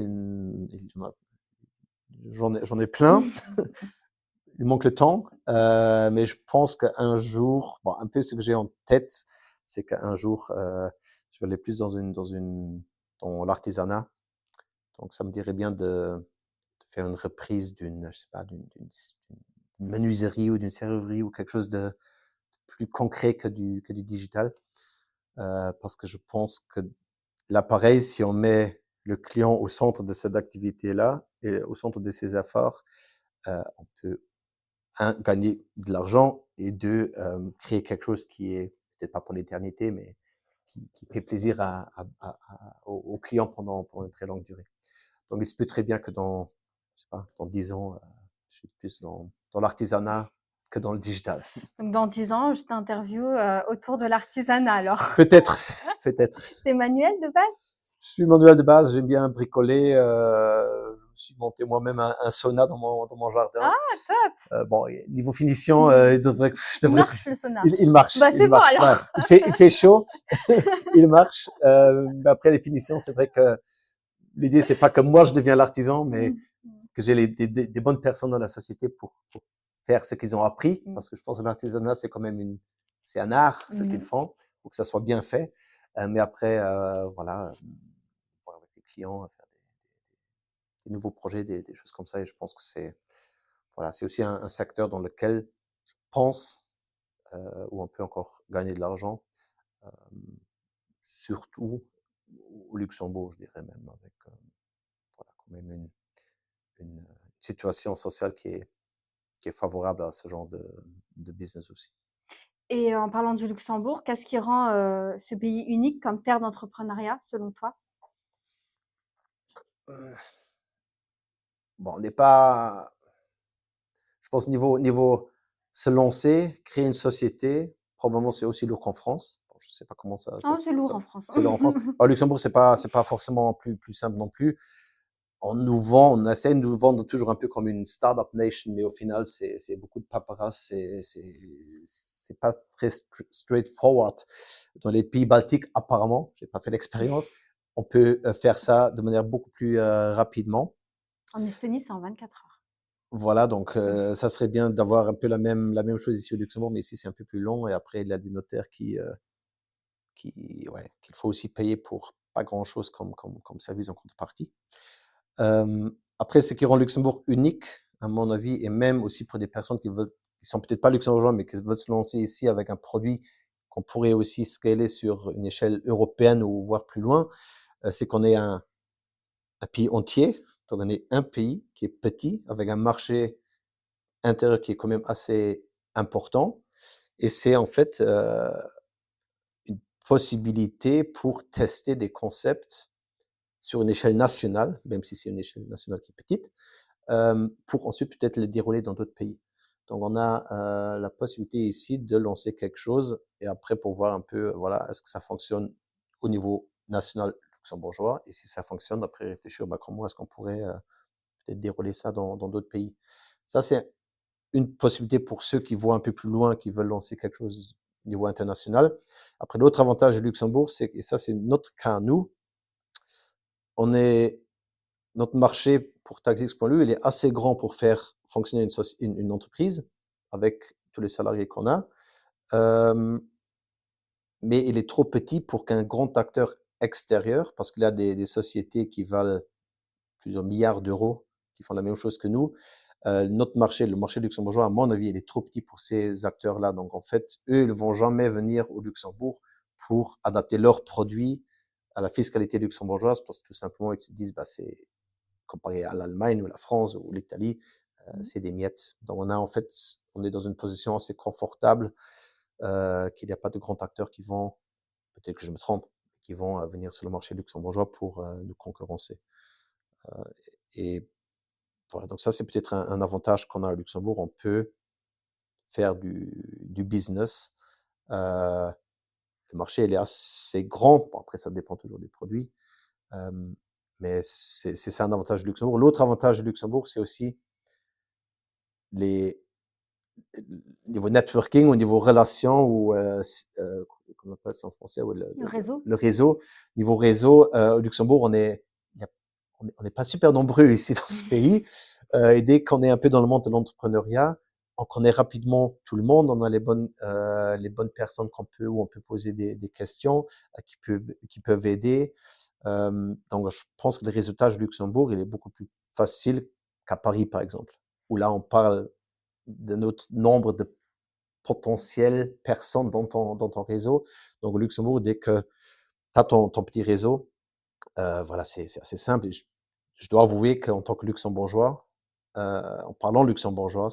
Speaker 2: j'en ai plein. Il manque le temps, mais je pense qu'un jour, bon, un peu ce que j'ai en tête, c'est qu'un jour, je vais aller plus dans l'artisanat. Donc, ça me dirait bien de faire une reprise je sais pas, d'une menuiserie ou d'une serrurerie ou quelque chose de plus concret que du digital. Parce que je pense que l'appareil, si on met le client au centre de cette activité-là et au centre de ses efforts, on peut gagner de l'argent et deux, créer quelque chose qui est peut-être pas pour l'éternité, mais qui fait plaisir aux clients pendant une très longue durée. Donc, il se peut très bien que je sais pas, dans 10 ans, je suis plus dans l'artisanat que dans le digital.
Speaker 1: Donc dans 10 ans, je t'interviewe autour de l'artisanat alors.
Speaker 2: Peut-être, peut-être.
Speaker 1: T'es manuel de base?
Speaker 2: Je suis manuel de base, j'aime bien bricoler. Je me suis monté moi-même un sauna dans mon jardin.
Speaker 1: Ah, top!
Speaker 2: Bon, niveau finition,
Speaker 1: Il marche le sauna.
Speaker 2: Il marche,
Speaker 1: Bah
Speaker 2: il
Speaker 1: c'est bon
Speaker 2: marche.
Speaker 1: alors.
Speaker 2: Ouais. Il fait chaud, il marche. Mais après les finitions, c'est vrai que l'idée c'est pas que moi je deviens l'artisan, mais que j'ai des bonnes personnes dans la société pour faire ce qu'ils ont appris, parce que je pense que l'artisanat c'est quand même c'est un art ce qu'ils font, pour que ça soit bien fait. Mais après, voilà, voir avec les clients, faire des nouveaux projets, des choses comme ça. Et je pense que voilà, c'est aussi un secteur dans lequel je pense où on peut encore gagner de l'argent, euh, surtout au Luxembourg, je dirais même, avec voilà, quand même une situation sociale qui est favorable à ce genre de business aussi.
Speaker 1: Et en parlant du Luxembourg, qu'est-ce qui rend ce pays unique comme terre d'entrepreneuriat selon toi?
Speaker 2: Euh, Bon, on n'est pas, je pense, niveau se lancer, créer une société, probablement c'est aussi lourd qu'en France. Bon, je ne sais pas comment
Speaker 1: Oh, c'est lourd en France.
Speaker 2: c'est lourd en France. Au Luxembourg, c'est pas forcément plus simple non plus. On essaie de nous vendre toujours un peu comme une startup nation, mais au final, c'est beaucoup de paperasse, c'est pas très straightforward. Dans les pays baltiques, apparemment, j'ai pas fait l'expérience, on peut faire ça de manière beaucoup plus rapidement.
Speaker 1: En Estonie, c'est en 24 heures.
Speaker 2: Voilà, donc ça serait bien d'avoir un peu la même chose ici au Luxembourg, mais ici c'est un peu plus long et après il y a des notaires ouais, qu'il faut aussi payer pour pas grand-chose comme service en contrepartie. Après, ce qui rend Luxembourg unique, à mon avis, et même aussi pour des personnes qui sont peut-être pas luxembourgeois, mais qui veulent se lancer ici avec un produit qu'on pourrait aussi scaler sur une échelle européenne ou voire plus loin, c'est qu'on est un pays entier. Donc, on est un pays qui est petit, avec un marché intérieur qui est quand même assez important. Et c'est en fait une possibilité pour tester des concepts sur une échelle nationale, même si c'est une échelle nationale qui est petite, pour ensuite peut-être les dérouler dans d'autres pays. Donc on a la possibilité ici de lancer quelque chose et après pour voir un peu, voilà, est-ce que ça fonctionne au niveau national luxembourgeois et si ça fonctionne, après réfléchir, bah, comment est-ce qu'on pourrait peut-être dérouler ça dans d'autres pays. Ça, c'est une possibilité pour ceux qui voient un peu plus loin, qui veulent lancer quelque chose au niveau international. Après, l'autre avantage du Luxembourg, et ça c'est notre cas nous, on est notre marché pour taxix.lu, il est assez grand pour faire fonctionner une entreprise avec tous les salariés qu'on a, mais il est trop petit pour qu'un grand acteur extérieur, parce qu'il y a des sociétés qui valent plusieurs milliards d'euros, qui font la même chose que nous. Notre marché, le marché luxembourgeois, à mon avis, il est trop petit pour ces acteurs-là. Donc, en fait, eux, ils ne vont jamais venir au Luxembourg pour adapter leurs produits à la fiscalité luxembourgeoise, parce que tout simplement, ils se disent, bah, c'est comparé à l'Allemagne ou la France ou l'Italie, c'est des miettes. Donc on est dans une position assez confortable, qu'il n'y a pas de grands acteurs qui vont, peut-être que je me trompe, qui vont venir sur le marché luxembourgeois pour nous concurrencer. Et voilà, donc ça, c'est peut-être un avantage qu'on a au Luxembourg. On peut faire du business. Le marché, il est assez grand. Bon, après, ça dépend toujours des produits. Mais c'est ça un avantage du Luxembourg. L'autre avantage du Luxembourg, c'est aussi les niveau networking, au niveau relations, ou comment on appelle ça en français, ou
Speaker 1: Le réseau.
Speaker 2: le réseau. Niveau réseau, au Luxembourg, on n'est pas super nombreux ici dans ce pays. Et dès qu'on est un peu dans le monde de l'entrepreneuriat, on connaît rapidement tout le monde. On a les bonnes personnes où on peut poser des questions, qui peuvent aider. Donc, je pense que le réseautage du Luxembourg, il est beaucoup plus facile qu'à Paris, par exemple, où là, on parle de notre nombre de potentielles personnes dans ton réseau. Donc, au Luxembourg, dès que tu as ton petit réseau, voilà, c'est assez simple. Et je dois avouer qu'en tant que luxembourgeois, en parlant luxembourgeois,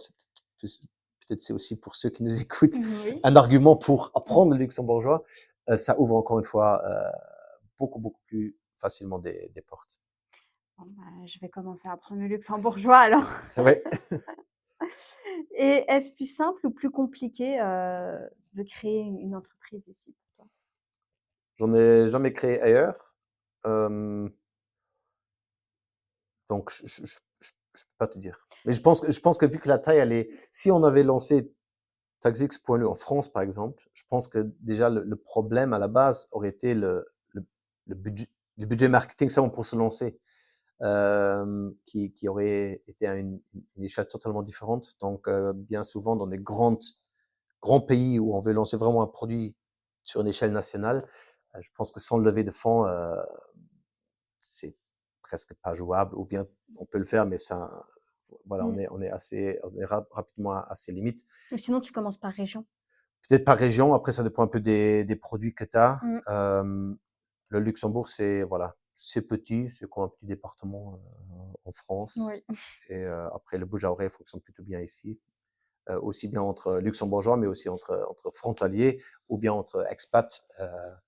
Speaker 2: peut-être c'est aussi pour ceux qui nous écoutent
Speaker 1: Oui.
Speaker 2: un argument pour apprendre le luxembourgeois. Ça ouvre encore une fois beaucoup plus facilement des portes.
Speaker 1: Bon, bah, je vais commencer à apprendre le luxembourgeois alors.
Speaker 2: C'est vrai.
Speaker 1: Et est-ce plus simple ou plus compliqué de créer une entreprise ici pour toi?
Speaker 2: J'en ai jamais créé ailleurs. Donc, je peux pas te dire. Mais je pense que vu que la taille, si on avait lancé TaxX.lu en France, par exemple, je pense que déjà le problème à la base aurait été le, le budget marketing seulement pour se lancer, qui aurait été à une échelle totalement différente. Donc, bien souvent, dans des grands pays où on veut lancer vraiment un produit sur une échelle nationale, je pense que sans lever de fonds, c'est presque pas jouable, ou bien on peut le faire, mais ça, voilà,
Speaker 1: Mm.
Speaker 2: on est rapidement à ses limites.
Speaker 1: Ou sinon, tu commences par région.
Speaker 2: Peut-être par région, après ça dépend un peu des produits que tu as.
Speaker 1: Mm.
Speaker 2: Le Luxembourg, voilà, c'est petit, c'est comme un petit département en France.
Speaker 1: Oui.
Speaker 2: Et après, le bouche à oreille fonctionne plutôt bien ici. Aussi bien entre luxembourgeois, mais aussi entre frontaliers, ou bien entre expats.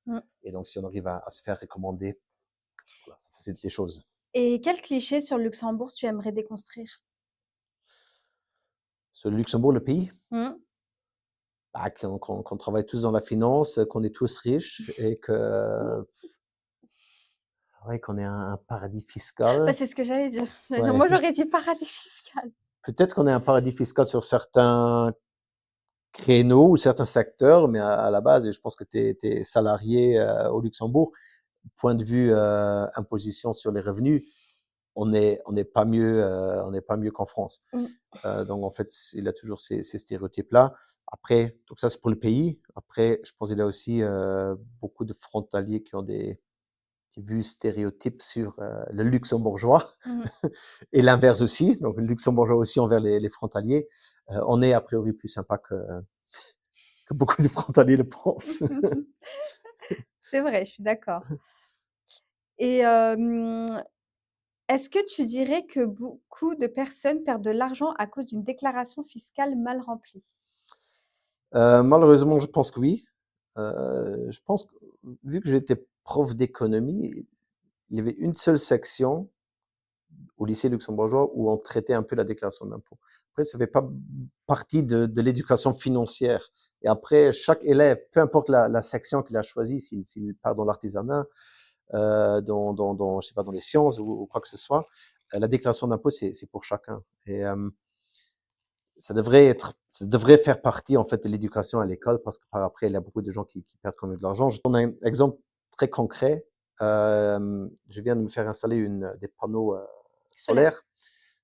Speaker 1: Mm.
Speaker 2: Et donc, si on arrive à se faire recommander, voilà, ça facilite les choses.
Speaker 1: Et quel cliché sur le Luxembourg tu aimerais déconstruire?
Speaker 2: Sur le Luxembourg, le pays,
Speaker 1: Mm.
Speaker 2: bah, qu'on travaille tous dans la finance, qu'on est tous riches, et ouais, qu'on est un paradis
Speaker 1: Bah,
Speaker 2: fiscal.
Speaker 1: c'est ce que j'allais dire.
Speaker 2: Ouais.
Speaker 1: Moi, j'aurais dit paradis fiscal.
Speaker 2: Peut-être qu'on est un paradis fiscal sur certains créneaux ou certains secteurs, mais à la base, et je pense que tu es salarié au Luxembourg, point de vue imposition sur les revenus, on n'est pas mieux, on n'est pas mieux qu'en France.
Speaker 1: Mm.
Speaker 2: Donc en fait, il a toujours ces stéréotypes-là. Après, donc ça c'est pour le pays. Après, je pense qu'il y a aussi beaucoup de frontaliers qui ont des vues stéréotypes sur le luxembourgeois,
Speaker 1: Mm.
Speaker 2: et l'inverse aussi. Donc le luxembourgeois aussi envers les frontaliers. On est a priori plus sympa que beaucoup de frontaliers le pensent.
Speaker 1: C'est vrai, je suis d'accord. Et est-ce que tu dirais que beaucoup de personnes perdent de l'argent à cause d'une déclaration fiscale mal remplie?
Speaker 2: Malheureusement, je pense que oui. Je pense que, vu que j'étais prof d'économie, il y avait une seule section au lycée luxembourgeois où on traitait un peu la déclaration d'impôt. Après, ça fait pas partie de l'éducation financière. Et après, chaque élève, peu importe la section qu'il a choisie, s'il part dans l'artisanat, je sais pas, dans les sciences ou quoi que ce soit, la déclaration d'impôt, c'est pour chacun. Et ça devrait faire partie en fait de l'éducation à l'école, parce que par après, il y a beaucoup de gens qui perdent quand même de l'argent. Je donne un exemple très concret. Je viens de me faire installer des panneaux
Speaker 1: Solaire.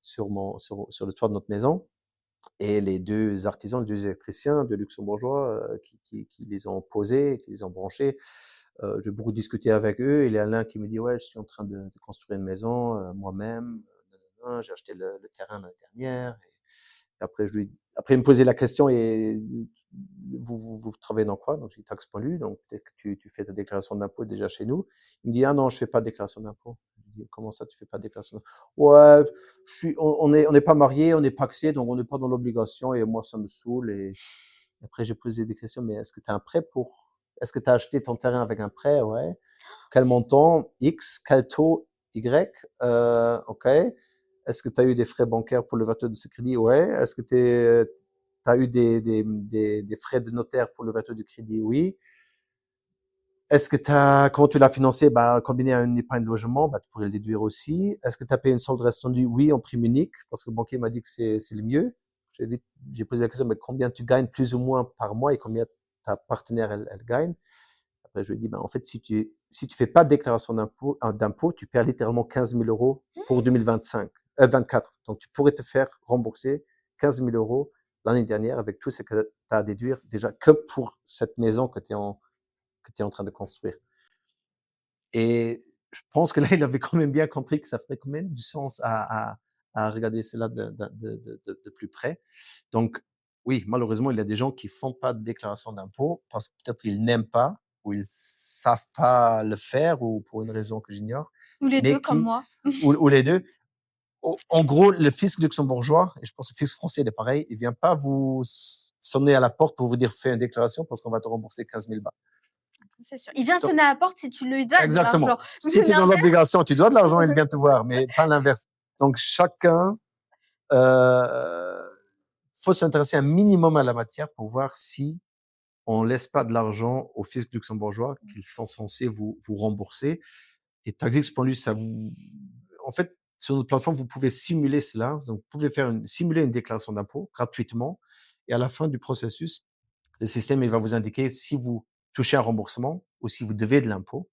Speaker 2: solaires sur le toit de notre maison. Et les deux artisans, les deux électriciens de luxembourgeois qui les ont posés, qui les ont branchés, j'ai beaucoup discuté avec eux. Il y en a l'un qui me dit, ouais, je suis en train de construire une maison moi-même. J'ai acheté le terrain l'année dernière. Et après, il me posait la question, et vous travaillez dans quoi? Donc, j'ai dit taxe.lu, donc peut-être que tu fais ta déclaration d'impôt déjà chez nous. Il me dit, ah non, je fais pas de déclaration d'impôt. Je dis, comment ça, tu fais pas de déclaration d'impôt? Ouais, on n'est pas mariés, on n'est pas pacsés, donc on n'est pas dans l'obligation, et moi, ça me saoule. Et après, j'ai posé des questions, mais est-ce que tu as un prêt pour Est-ce que tu as acheté ton terrain avec un prêt? Ouais. Quel montant? X. Quel taux? Y. OK. Est-ce que tu as eu des frais bancaires pour l'ouverture de ce crédit? Ouais. Est-ce que tu as eu des frais de notaire pour l'ouverture du crédit? Oui. Est-ce que comment tu l'as financé? Bah, combiné à une épargne de logement, bah, tu pourrais le déduire aussi. Est-ce que tu as payé une solde restantue? Oui, en prime unique, parce que le banquier m'a dit que c'est le mieux. J'ai posé la question, mais combien tu gagnes plus ou moins par mois et combien ta partenaire, elle gagne? Après, je lui ai dit, ben, en fait, si tu fais pas de déclaration d'impôt, tu perds littéralement 15 000 euros pour 2025, 24. Donc, tu pourrais te faire rembourser 15 000 euros l'année dernière avec tout ce que tu as à déduire déjà que pour cette maison que tu es en train de construire. Et je pense que là, il avait quand même bien compris que ça ferait quand même du sens à regarder cela de plus près. Donc, oui, malheureusement, il y a des gens qui font pas de déclaration d'impôt parce que peut-être ils n'aiment pas ou ils savent pas le faire ou pour une raison que j'ignore,
Speaker 1: Tous les
Speaker 2: mais
Speaker 1: 2 comme moi.
Speaker 2: ou les deux. En gros, le fisc luxembourgeois, et je pense que le fisc français, il est pareil, il vient pas vous sonner à la porte pour vous dire fais une déclaration parce qu'on va te rembourser 15 000 balles.
Speaker 1: C'est sûr. Il vient
Speaker 2: Donc,
Speaker 1: sonner à la porte si tu lui donnes l'argent.
Speaker 2: exactement. Si tu es dans
Speaker 1: L'inverse.
Speaker 2: l'obligation, tu dois de l'argent, il vient te voir, mais pas l'inverse. Donc, chacun, euh, faut s'intéresser un minimum à la matière pour voir si on laisse pas de l'argent au fisc luxembourgeois qu'ils sont censés vous rembourser. Et TaxX.lu, ça vous, en fait, sur notre plateforme, vous pouvez simuler cela. Donc, vous pouvez simuler une déclaration d'impôt gratuitement. Et à la fin du processus, le système, il va vous indiquer si vous touchez un remboursement ou si vous devez de l'impôt.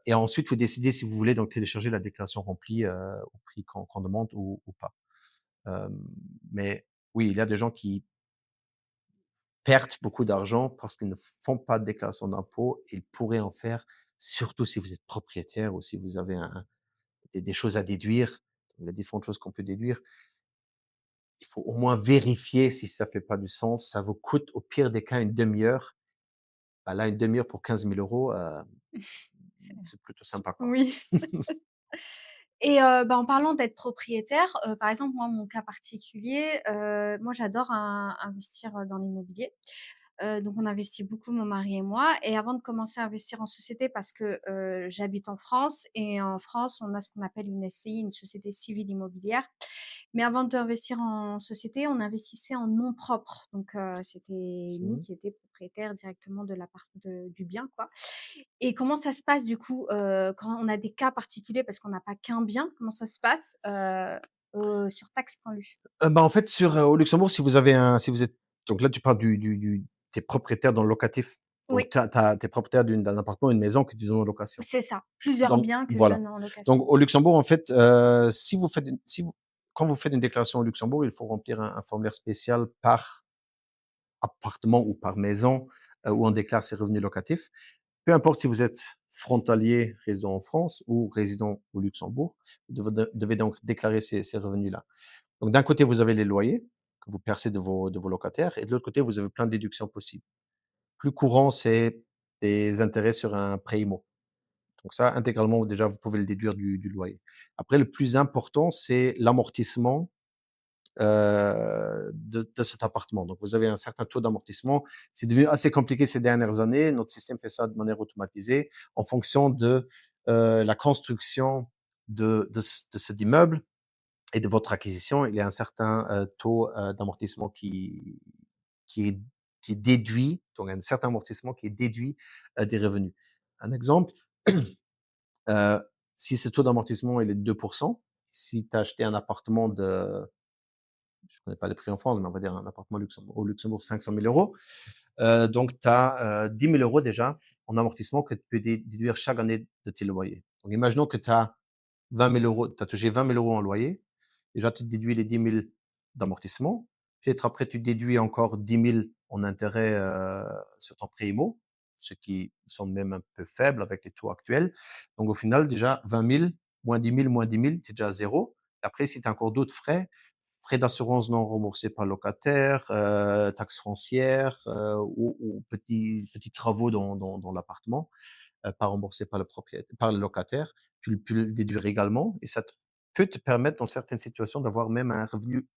Speaker 2: Et ensuite, vous décidez si vous voulez donc télécharger la déclaration remplie au prix qu'on demande ou pas. Euh, mais oui, il y a des gens qui perdent beaucoup d'argent parce qu'ils ne font pas de déclaration d'impôt. Ils pourraient en faire, surtout si vous êtes propriétaire ou si vous avez des choses à déduire. Il y a différentes choses qu'on peut déduire. Il faut au moins vérifier si ça fait pas du sens. Ça vous coûte au pire des cas une demi-heure. Bah là, une demi-heure pour 15 000 euros,
Speaker 1: C'est
Speaker 2: c'est plutôt sympa, quoi.
Speaker 1: oui. Et bah, en parlant d'être propriétaire, par exemple, moi, mon cas particulier, moi, j'adore investir dans l'immobilier. Donc on investit beaucoup, mon mari et moi. Et avant de commencer à investir en société, parce que j'habite en France, et en France, on a ce qu'on appelle une SCI, une société civile immobilière. Mais avant d'investir en société, on investissait en nom propre. Donc c'était nous
Speaker 2: Mhm.
Speaker 1: qui étions propriétaires directement du bien, quoi. Et comment ça se passe du coup quand on a des cas particuliers parce qu'on n'a pas qu'un bien? Comment ça se passe sur taxe.lu?
Speaker 2: Bah, en fait, au Luxembourg, si vous êtes, donc là, tu parles t'es propriétaire dans le locatif. Donc,
Speaker 1: Oui,
Speaker 2: t'es propriétaire d'un appartement, une maison que tu donnes en location.
Speaker 1: c'est ça. Plusieurs
Speaker 2: Donc,
Speaker 1: biens que je
Speaker 2: voilà.
Speaker 1: donne en
Speaker 2: Donc,
Speaker 1: location.
Speaker 2: au Luxembourg, en fait, quand vous faites une déclaration au Luxembourg, il faut remplir un formulaire spécial par appartement ou par maison où on déclare ses revenus locatifs. Peu importe si vous êtes frontalier résident en France ou résident au Luxembourg, vous devez donc déclarer ces revenus-là. Donc, d'un côté, vous avez les loyers que vous percez de vos locataires et de l'autre côté, vous avez plein de déductions possibles. Plus courant, c'est des intérêts sur un prêt IMO. Donc ça, intégralement, déjà, vous pouvez le déduire du loyer. Après, le plus important, c'est l'amortissement de cet appartement. Donc, vous avez un certain taux d'amortissement. C'est devenu assez compliqué ces dernières années. Notre système fait ça de manière automatisée en fonction de la construction de cet immeuble et de votre acquisition. Il y a un certain taux d'amortissement qui est, qui est déduit, donc un certain amortissement qui est déduit des revenus. Un exemple, euh, si ce taux d'amortissement il est de 2%, si tu as acheté un appartement je ne connais pas les prix en France, mais on va dire un appartement au Luxembourg, 500 000 euros. Donc, tu as 10 000 euros déjà en amortissement que tu peux déduire chaque année de tes loyers. Donc, imaginons que tu as 20 000 euros, tu as touché 20 000 euros en loyer. Déjà, tu déduis les 10 000 d'amortissement. Peut-être après, tu déduis encore 10 000 en intérêt sur ton prêt IMO, ce qui semble même un peu faible avec les taux actuels. Donc, au final, déjà, 20 000, moins 10 000, tu es déjà à zéro. Après, si tu as encore d'autres frais d'assurance non remboursés par le locataire, taxes foncières ou petits travaux dans l'appartement, pas remboursés par par le locataire, tu peux le déduire également et ça peut te permettre dans certaines situations d'avoir même un revenu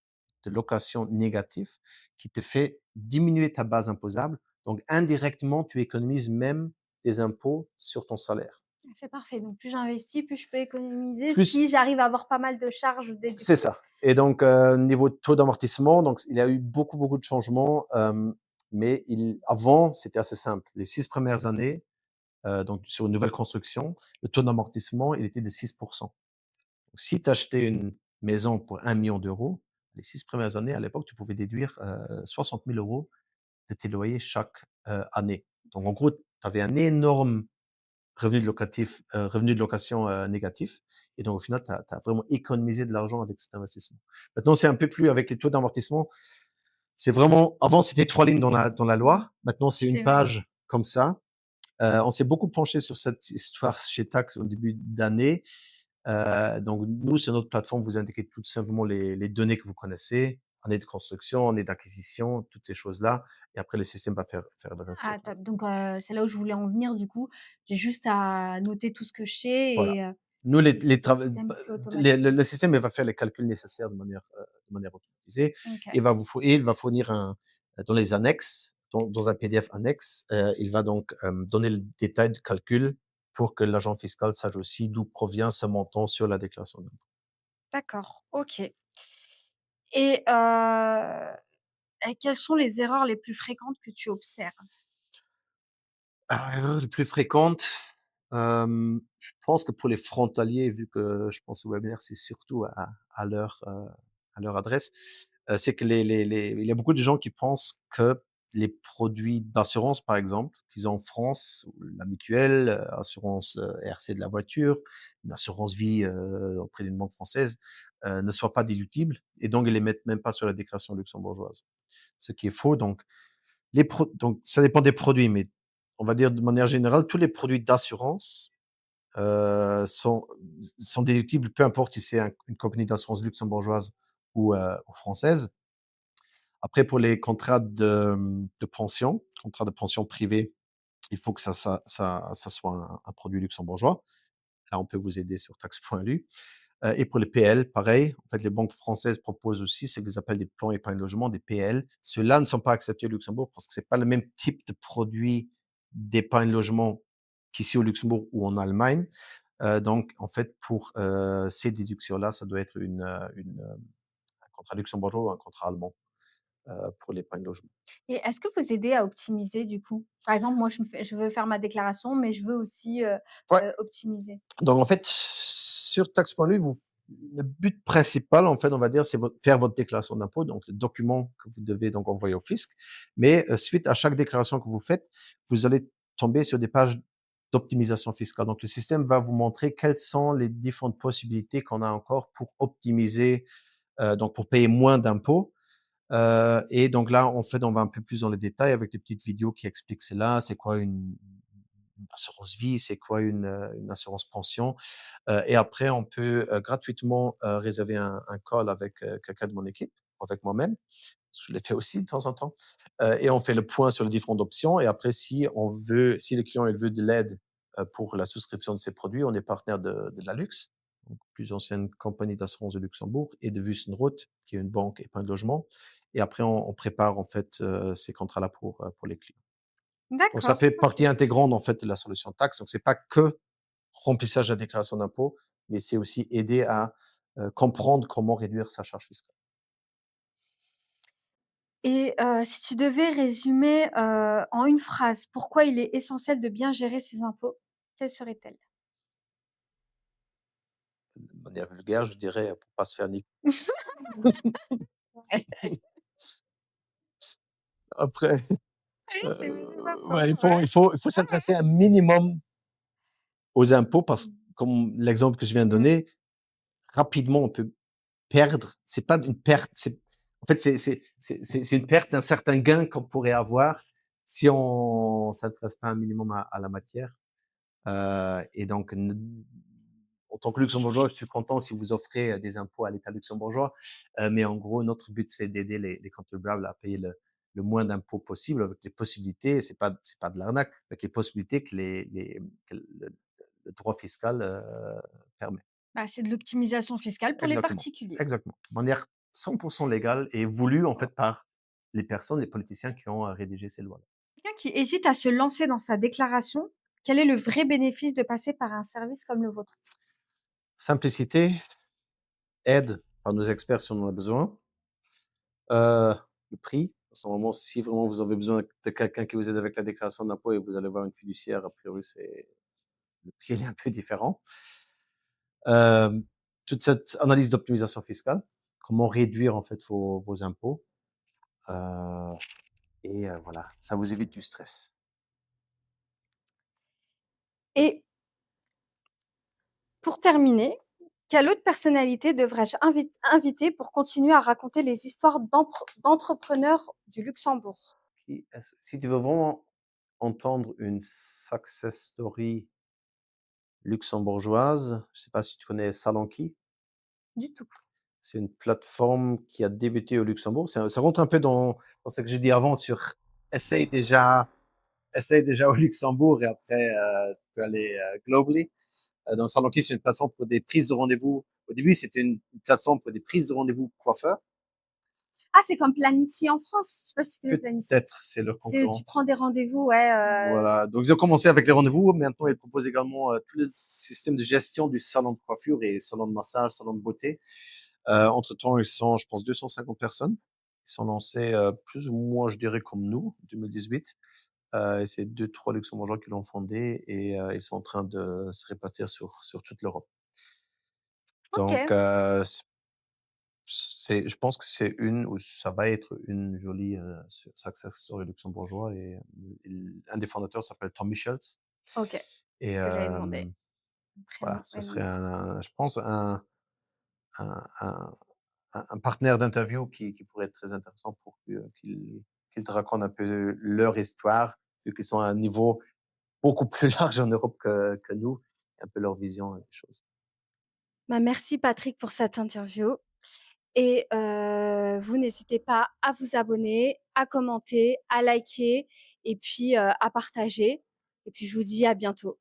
Speaker 2: de location négatif qui te fait diminuer ta base imposable Donc, indirectement, tu économises même des impôts sur ton salaire.
Speaker 1: C'est parfait. Donc plus j'investis, plus je peux économiser
Speaker 2: Plus
Speaker 1: si j'arrive à avoir pas mal de charges ou
Speaker 2: c'est
Speaker 1: déductions.
Speaker 2: ça. Et donc, niveau taux d'amortissement, donc il y a eu beaucoup, beaucoup de changements, mais avant, c'était assez simple. Les 6 premières années, donc sur une nouvelle construction, le taux d'amortissement, il était de 6 Donc si tu achetais une maison pour 1 000 000 €, les 6 premières années, à l'époque, tu pouvais déduire, 60 000 € de tes loyers chaque, année. Donc en gros, tu avais un énorme revenu de location, négatif et donc au final, tu as vraiment économisé de l'argent avec cet investissement. Maintenant, c'est un peu plus avec les taux d'amortissement, c'est vraiment avant, c'était 3 lignes dans la
Speaker 1: Mmh.
Speaker 2: loi. Maintenant, c'est une
Speaker 1: C'est vrai.
Speaker 2: page comme ça. On s'est beaucoup penché sur cette histoire chez Tax au début d'année. Donc nous, sur notre plateforme, vous indiquez tout simplement les données que vous connaissez, année de construction, année d'acquisition, toutes ces choses-là et après le système va faire le reste sur
Speaker 1: Ah
Speaker 2: place.
Speaker 1: top. Donc c'est là où je voulais en venir du coup. J'ai juste à noter tout ce que je sais
Speaker 2: Voilà.
Speaker 1: et
Speaker 2: Nous,
Speaker 1: le système fait
Speaker 2: le
Speaker 1: automatiquement.
Speaker 2: système, il va faire les calculs nécessaires de manière automatisée
Speaker 1: OK.
Speaker 2: et il va fournir dans les annexes, dans un PDF annexe, il va donc donner le détail de calcul pour que l'agent fiscal sache aussi d'où provient ce montant sur la déclaration d'impôt.
Speaker 1: D'accord, OK. Et quelles sont les erreurs les plus fréquentes que tu observes?
Speaker 2: L'erreur les plus fréquentes, je pense que pour les frontaliers, vu que je pense au webinaire, c'est surtout à leur adresse, c'est que il y a beaucoup de gens qui pensent que les produits d'assurance, par exemple, qu'ils ont en France, la mutuelle, assurance, RC de la voiture, une assurance vie, auprès d'une banque française, ne soient pas déductibles et donc ils les mettent même pas sur la déclaration luxembourgeoise. Ce qui est faux, donc ça dépend des produits, mais on va dire de manière générale, tous les produits d'assurance, heu, sont sont déductibles, peu importe si c'est une compagnie d'assurance luxembourgeoise ou française. Après pour les contrats de pension, contrats de pension privés, il faut que ça soit un produit luxembourgeois. Là, on peut vous aider sur tax.lu. Et pour les PL, pareil. En fait, les banques françaises proposent aussi ce qu'ils appellent des plans épargne logement, des PL. Ceux-là ne sont pas acceptés au Luxembourg parce que c'est pas le même type de produit d'épargne logement qu'ici au Luxembourg ou en Allemagne. Donc, en fait, pour ces déductions-là, ça doit être un contrat luxembourgeois ou un contrat allemand pour l'épargne logement.
Speaker 1: Et est-ce que vous aidez à optimiser du coup? Par exemple, moi je veux faire ma déclaration, mais je veux aussi,
Speaker 2: Ouais.
Speaker 1: optimiser.
Speaker 2: Donc en fait, sur tax.lu, le but principal, en fait, on va dire, c'est faire votre déclaration d'impôt, donc le document que vous devez donc envoyer au fisc. Mais suite à chaque déclaration que vous faites, vous allez tomber sur des pages d'optimisation fiscale. Donc le système va vous montrer quelles sont les différentes possibilités qu'on a encore pour optimiser, donc pour payer moins d'impôts. Et donc là, en fait, on va un peu plus dans les détails avec des petites vidéos qui expliquent cela. C'est quoi une assurance vie, c'est quoi une assurance pension. Et après, on peut gratuitement réserver un call avec quelqu'un de mon équipe, avec moi-même. Je l'ai fait aussi de temps en temps. Et on fait le point sur les différentes options. Et après, si le client il veut de l'aide pour la souscription de ses produits, on est partenaire de la Lux, donc plus ancienne compagnie d'assurance de Luxembourg, et de Wüstenrot, qui est une banque et pas de logement. Et après, on prépare en fait ces contrats-là pour les clients. Donc ça
Speaker 1: D'accord,
Speaker 2: fait
Speaker 1: OK.
Speaker 2: partie intégrante en fait de la solution taxe. Donc c'est pas que remplissage de la déclaration d'impôt, mais c'est aussi aider à comprendre comment réduire sa charge fiscale.
Speaker 1: Et si tu devais résumer, en une phrase, pourquoi il est essentiel de bien gérer ses impôts, quelle serait-elle?
Speaker 2: De manière vulgaire, je dirais pour pas se faire niquer.
Speaker 1: Ouais.
Speaker 2: Après,
Speaker 1: Oui, c'est pas faux,
Speaker 2: ouais,
Speaker 1: ouais.
Speaker 2: il faut
Speaker 1: Ouais,
Speaker 2: s'intéresser un minimum aux impôts parce que
Speaker 1: mmh.
Speaker 2: comme l'exemple que je viens de
Speaker 1: Mmh.
Speaker 2: donner, rapidement on peut perdre. C'est pas une perte, en fait c'est une perte d'un certain gain qu'on pourrait avoir si on s'intéresse pas un minimum à la matière. Et donc, en tant que luxembourgeois, je suis content si vous offrez des impôts à l'État luxembourgeois. Mais en gros, notre but, c'est d'aider les contribuables à payer le moins d'impôts possible avec les possibilités, c'est pas de l'arnaque, avec les possibilités que le droit fiscal permet.
Speaker 1: Bah, c'est de l'optimisation fiscale pour les
Speaker 2: Exactement,
Speaker 1: particuliers.
Speaker 2: exactement. De manière 100% légale et voulue en fait par les personnes, les politiciens qui ont rédigé ces lois-là.
Speaker 1: qui hésite à se lancer dans sa déclaration, quel est le vrai bénéfice de passer par un service comme le vôtre?
Speaker 2: Simplicité, aide par nos experts si on en a besoin. Le prix, à ce moment, si vraiment vous avez besoin de quelqu'un qui vous aide avec la déclaration d'impôt et vous allez voir une fiduciaire, a priori, c'est le prix il est un peu différent. Euh, Toute cette analyse d'optimisation fiscale, comment réduire en fait vos impôts. Euh, voilà, ça vous évite du stress.
Speaker 1: Et pour terminer, quelle autre personnalité devrais-je inviter pour continuer à raconter les histoires d'entrepreneurs du Luxembourg?
Speaker 2: Si tu veux vraiment entendre une success story luxembourgeoise, je ne sais pas si tu connais Salanki.
Speaker 1: Du tout.
Speaker 2: C'est une plateforme qui a débuté au Luxembourg. Ça rentre un peu dans ce que j'ai dit avant sur essaye déjà, essaye déjà au Luxembourg et après tu peux aller globally. Donc Salanki, c'est une plateforme pour des prises de rendez-vous. Au début, c'était une plateforme pour des prises de rendez-vous coiffeurs.
Speaker 1: Ah, c'est comme Planity en France. Je sais pas si tu connais Planity.
Speaker 2: Peut-être c'est leur
Speaker 1: C'est tu
Speaker 2: concurrent.
Speaker 1: prends des rendez-vous, ouais.
Speaker 2: Voilà. Donc ils ont commencé avec les rendez-vous. Maintenant, ils proposent également tout le système de gestion du salon de coiffure et salon de massage, salon de beauté. Entre-temps, ils sont, je pense, 250 personnes. Ils sont lancés plus ou moins, je dirais, comme nous, en 2018. Et c'est deux, trois luxembourgeois qui l'ont fondé et ils sont en train de se répartir sur toute l'Europe. Donc,
Speaker 1: OK.
Speaker 2: je pense que c'est une, ou ça va être une jolie success story luxembourgeois. Un des fondateurs s'appelle Tom Michels.
Speaker 1: OK. C'est
Speaker 2: Et
Speaker 1: ce que j'allais demander.
Speaker 2: voilà,
Speaker 1: Prénom
Speaker 2: ce
Speaker 1: et
Speaker 2: serait,
Speaker 1: nom.
Speaker 2: je pense, un, un, un partenaire d'interview qui pourrait être très intéressant pour qu'ils te racontent un peu leur histoire, vu qu'ils sont à un niveau beaucoup plus large en Europe que nous, un peu leur vision des choses.
Speaker 1: Bah, merci Patrick pour cette interview et vous n'hésitez pas à vous abonner, à commenter, à liker et puis, à partager et puis je vous dis à bientôt.